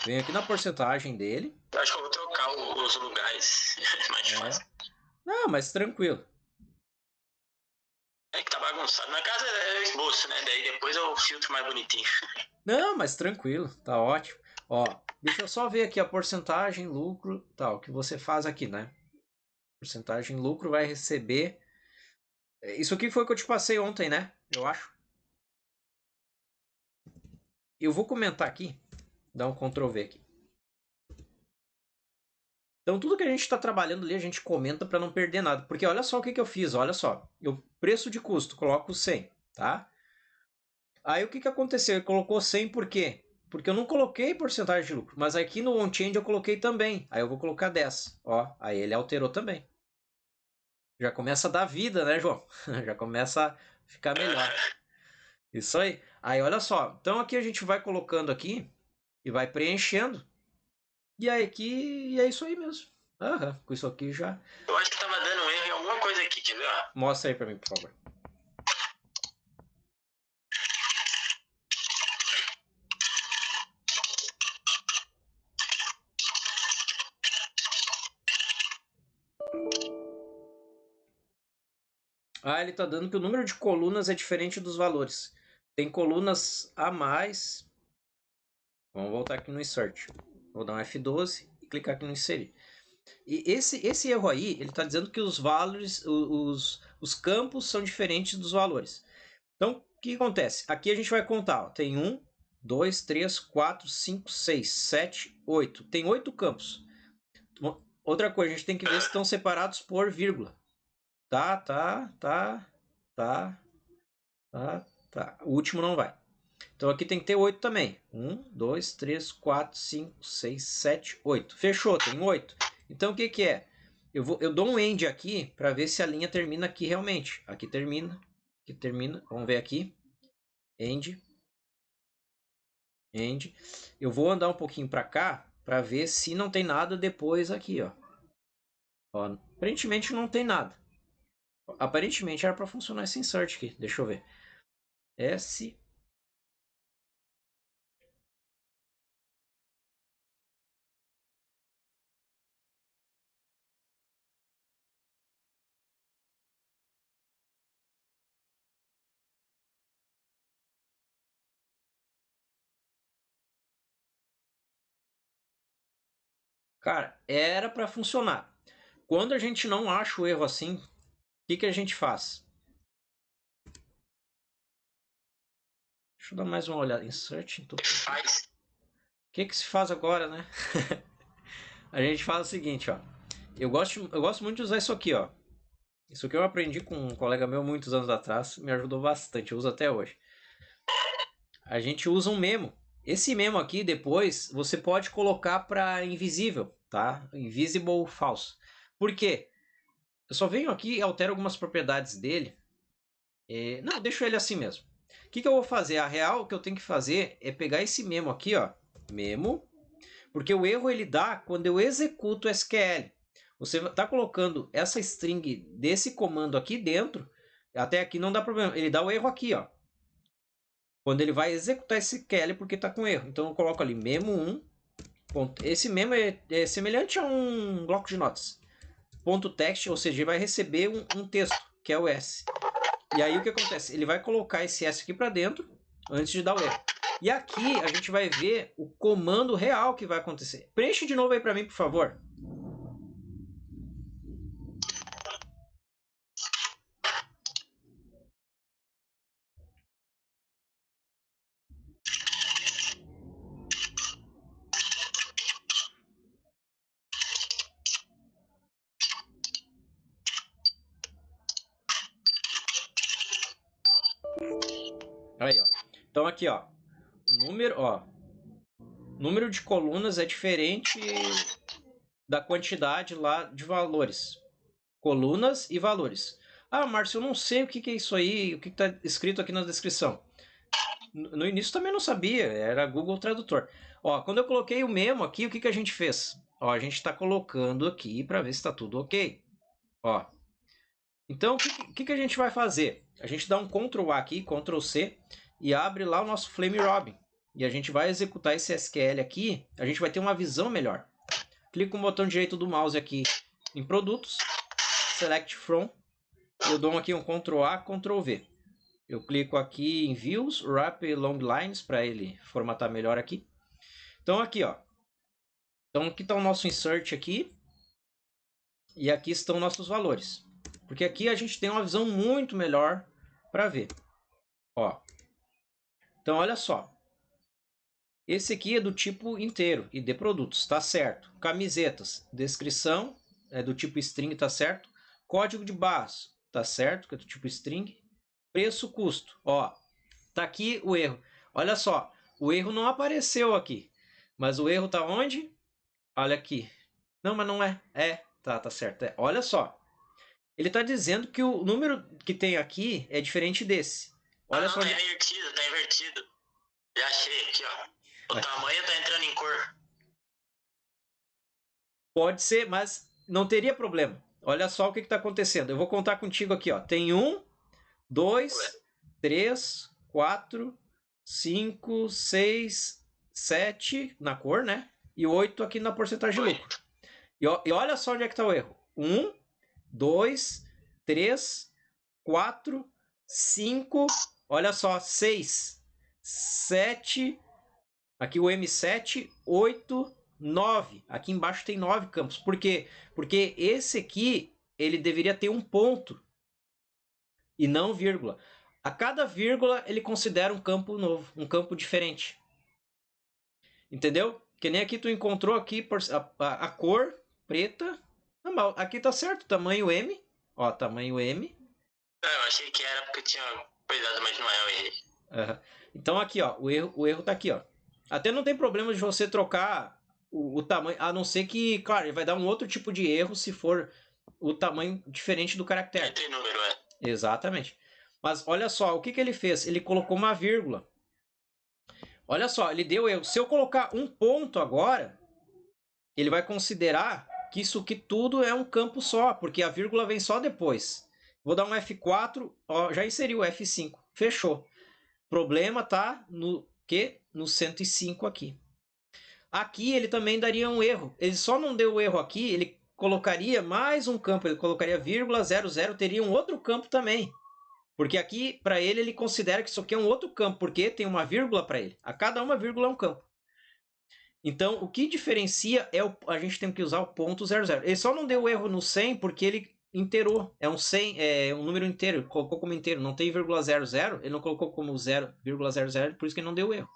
S1: venho aqui na porcentagem dele.
S2: Eu acho que eu vou trocar os lugares. Mais fácil.
S1: Não, mas tranquilo.
S2: É que tá bagunçado. Na casa é esboço, né? Daí depois eu filtro mais bonitinho.
S1: Não, mas tranquilo, tá ótimo. Ó, deixa eu só ver aqui a porcentagem, lucro, tal, que você faz aqui, né? Porcentagem lucro vai receber. Isso aqui foi o que eu te passei ontem, né? Eu acho. Eu vou comentar aqui, dar um Ctrl V aqui. Então, tudo que a gente está trabalhando ali, a gente comenta para não perder nada. Porque olha só o que eu fiz, olha só. Eu, preço de custo, coloco 100, tá? Aí o que aconteceu? Ele colocou 100 por quê? Porque eu não coloquei porcentagem de lucro. Mas aqui no on-change eu coloquei também. Aí eu vou colocar 10. Ó, aí ele alterou também. Já começa a dar vida, né, João? Já começa a ficar melhor. Isso aí. Aí, olha só. Então aqui a gente vai colocando aqui e vai preenchendo. E aí aqui é isso aí mesmo. Aham, com isso aqui já.
S2: Eu acho que tava dando um erro em alguma coisa aqui, quer ver?
S1: Mostra aí pra mim, por favor. Ah, ele tá dando que o número de colunas é diferente dos valores. Tem colunas a mais. Vamos voltar aqui no insert. Vou dar um F12 e clicar aqui no inserir. E esse erro aí, ele está dizendo que os valores, os campos são diferentes dos valores. Então, o que acontece? Aqui a gente vai contar. Ó, tem 1, 2, 3, 4, 5, 6, 7, 8. Tem 8 campos. Outra coisa, a gente tem que ver se estão separados por vírgula. Tá. O último não vai. Então aqui tem que ter 8 também. 1, 2, 3, 4, 5, 6, 7, 8. Fechou, tem 8. Então o que é? Eu dou um end aqui para ver se a linha termina aqui realmente. Aqui termina. Aqui termina. Vamos ver aqui. End. End. Eu vou andar um pouquinho para cá para ver se não tem nada depois aqui, ó. Aparentemente não tem nada. Aparentemente era para funcionar esse insert aqui. Deixa eu ver. S. Cara, era para funcionar. Quando a gente não acha o erro assim, o que a gente faz? Deixa eu dar mais uma olhada. Insert. Então, o que se faz agora, né? A gente faz o seguinte, ó. Eu gosto muito de usar isso aqui, ó. Isso aqui eu aprendi com um colega meu muitos anos atrás. Me ajudou bastante. Eu uso até hoje. A gente usa um memo. Esse memo aqui, depois, você pode colocar para invisível, tá? Invisible false. Por quê? Eu só venho aqui e altero algumas propriedades dele. Não, deixo ele assim mesmo. O que eu vou fazer? A real que eu tenho que fazer é pegar esse memo aqui, ó. Memo. Porque o erro ele dá quando eu executo o SQL. Você está colocando essa string desse comando aqui dentro. Até aqui não dá problema. Ele dá o erro aqui, ó. Quando ele vai executar esse SQL porque está com erro. Então eu coloco ali memo1. Esse memo é semelhante a um bloco de notas. Ponto text, ou seja, ele vai receber um texto, que é o S. E aí o que acontece? Ele vai colocar esse S aqui para dentro antes de dar o erro. E aqui a gente vai ver o comando real que vai acontecer. Preenche de novo aí para mim, por favor. Aí, ó. Então aqui, ó. Número de colunas é diferente da quantidade lá de valores. Colunas e valores. Ah, Márcio, eu não sei o que é isso aí, o que está escrito aqui na descrição. No início também não sabia, era Google Tradutor. Ó, quando eu coloquei o memo aqui, o que que a gente fez? Ó, a gente está colocando aqui para ver se está tudo ok. Ó, então, o que que a gente vai fazer? A gente dá um Ctrl A aqui, Ctrl C, e abre lá o nosso Flame Robin. E a gente vai executar esse SQL aqui, a gente vai ter uma visão melhor. Clico com o botão direito do mouse aqui em Produtos, Select From, e eu dou aqui um Ctrl A, Ctrl V. Eu clico aqui em Views, Wrap Long Lines, para ele formatar melhor aqui. Então aqui, ó. Então aqui está o nosso insert aqui. E aqui estão nossos valores. Porque aqui a gente tem uma visão muito melhor para ver. Ó. Então olha só. Esse aqui é do tipo inteiro e de produtos, tá certo. Camisetas, descrição, é do tipo string, tá certo. Código de barras, tá certo, que é do tipo string. Preço, custo, ó. Tá aqui o erro. Olha só, o erro não apareceu aqui. Mas o erro tá onde? Olha aqui. Não, mas não é. Tá certo. Olha só. Ele tá dizendo que o número que tem aqui é diferente desse. Olha só.
S2: Tá invertido, tá invertido. Já achei aqui, ó. O tamanho tá entrando em cor.
S1: Pode ser, mas não teria problema. Olha só o que está acontecendo. Eu vou contar contigo aqui, ó. Tem 1, 2, 3, 4, 5, 6, 7 na cor, né? E 8 aqui na porcentagem de lucro. E olha só onde é que está o erro. 1, 2, 3, 4, 5, olha só, 6, 7, aqui o M7, 8, 9. Aqui embaixo tem 9 campos. Por quê? Porque esse aqui, ele deveria ter um ponto e não vírgula. A cada vírgula, ele considera um campo novo, um campo diferente. Entendeu? Que nem aqui tu encontrou aqui a cor preta. Aqui tá certo, tamanho M. Ó, tamanho M.
S2: Eu achei que era porque tinha cuidado, mas não é o erro.
S1: Uhum. Então aqui, ó, o erro tá aqui, ó. Até não tem problema de você trocar o tamanho, a não ser que, claro, ele vai dar um outro tipo de erro se for o tamanho diferente do caractere.
S2: Entre número,
S1: Exatamente. Mas olha só, o que que ele fez? Ele colocou uma vírgula. Olha só, ele deu erro. Se eu colocar um ponto agora, ele vai considerar que isso aqui tudo é um campo só, porque a vírgula vem só depois. Vou dar um F4, ó, já inseriu o F5. Fechou. Problema tá no que? No 105 aqui. Aqui ele também daria um erro. Ele só não deu o erro aqui, ele colocaria mais um campo, ele colocaria vírgula 00, teria um outro campo também. Porque aqui, para ele considera que isso aqui é um outro campo, porque tem uma vírgula para ele. A cada uma vírgula é um campo. Então, o que diferencia é a gente tem que usar o ponto 00. Ele só não deu o erro no 100 porque ele inteirou. É um 100, é um número inteiro, ele colocou como inteiro. Não tem vírgula 00, ele não colocou como 0,00, por isso que ele não deu erro.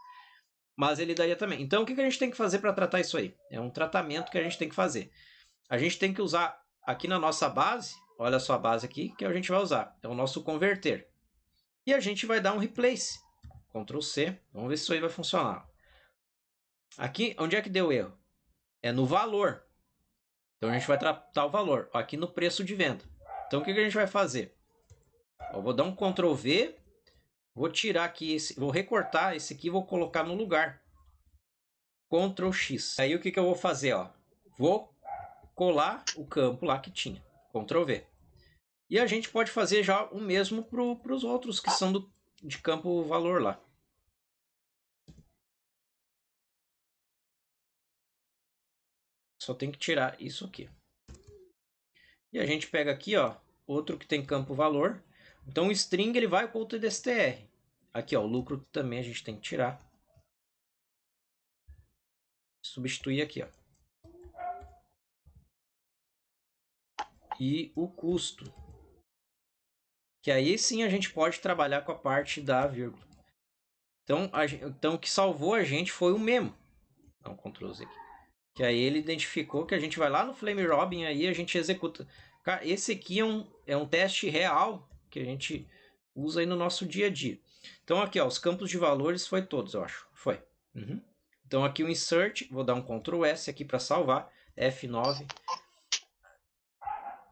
S1: Mas ele daria também. Então, o que a gente tem que fazer para tratar isso aí? É um tratamento que a gente tem que fazer. A gente tem que usar aqui na nossa base, olha só a base aqui, que a gente vai usar. É o nosso converter. E a gente vai dar um replace. Ctrl C. Vamos ver se isso aí vai funcionar. Aqui, onde é que deu erro? É no valor. Então, a gente vai tratar o valor. Aqui no preço de venda. Então, o que a gente vai fazer? Eu vou dar um Ctrl V. Vou tirar aqui, vou recortar esse aqui e vou colocar no lugar. Ctrl X. Aí, o que eu vou fazer? Ó? Vou colar o campo lá que tinha. Ctrl V. E a gente pode fazer já o mesmo para os outros que são de campo valor lá. Só tem que tirar isso aqui. E a gente pega aqui, ó, outro que tem campo valor. Então o string ele vai para o TDSTR. Aqui, ó, o lucro também a gente tem que tirar. Substituir aqui, ó. E o custo. Que aí sim a gente pode trabalhar com a parte da vírgula. Então o que salvou a gente foi o memo. Dá um Ctrl Z aqui. Que aí ele identificou que a gente vai lá no Flame Robin aí a gente executa. Cara, esse aqui é um teste real que a gente usa aí no nosso dia a dia. Então aqui, ó, os campos de valores foi todos, eu acho. Foi. Uhum. Então aqui o insert, vou dar um Ctrl S aqui para salvar. F9.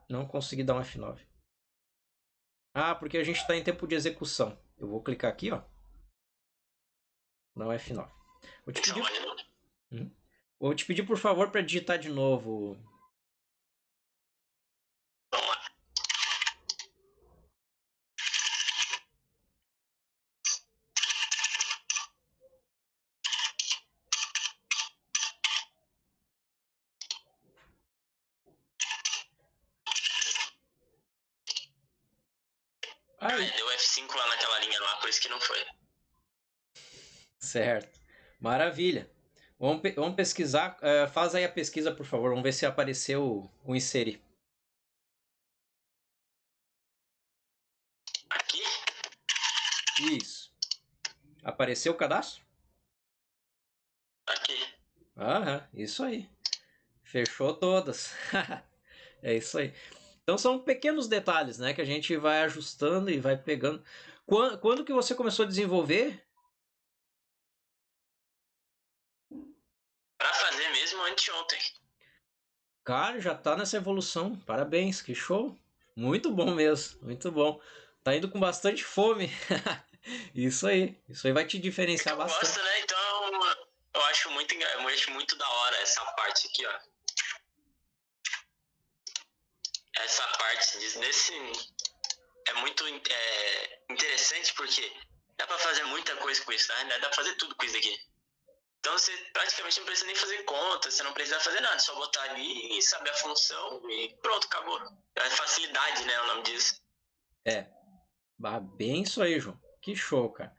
S1: Não consegui dar um F9. Ah, porque a gente está em tempo de execução. Eu vou clicar aqui, ó. Não F9. Vou te
S2: Tem que
S1: pedir,
S2: salvar de novo.
S1: vou te pedir por favor para digitar de novo.
S2: Vamos lá.
S1: Aí,
S2: Deu F5 lá naquela linha lá, por isso que não foi.
S1: certo. Maravilha. Vamos pesquisar. Faz aí a pesquisa, por favor. Vamos ver se apareceu o inserir.
S2: Aqui?
S1: Isso. Apareceu o cadastro?
S2: Aqui.
S1: Aham, isso aí. Fechou todas. É isso aí. Então são pequenos detalhes, né, que a gente vai ajustando e vai pegando. Quando que você começou a desenvolver?
S2: Pra fazer mesmo anteontem.
S1: Cara, já tá nessa evolução. Parabéns, que show. Muito bom mesmo, muito bom. Tá indo com bastante fome. Isso aí. Isso aí vai te
S2: É que
S1: diferenciar
S2: eu gosto,
S1: bastante.
S2: né? Então eu acho muito da hora essa parte aqui, ó. Essa parte desse é muito interessante porque dá pra fazer muita coisa com isso, né? Dá pra fazer tudo com isso aqui. Então você praticamente não precisa nem fazer conta, você não precisa fazer nada, só botar ali e saber a função e pronto, acabou. É facilidade, né? O nome disso.
S1: É, bem isso aí, João. Que show, cara.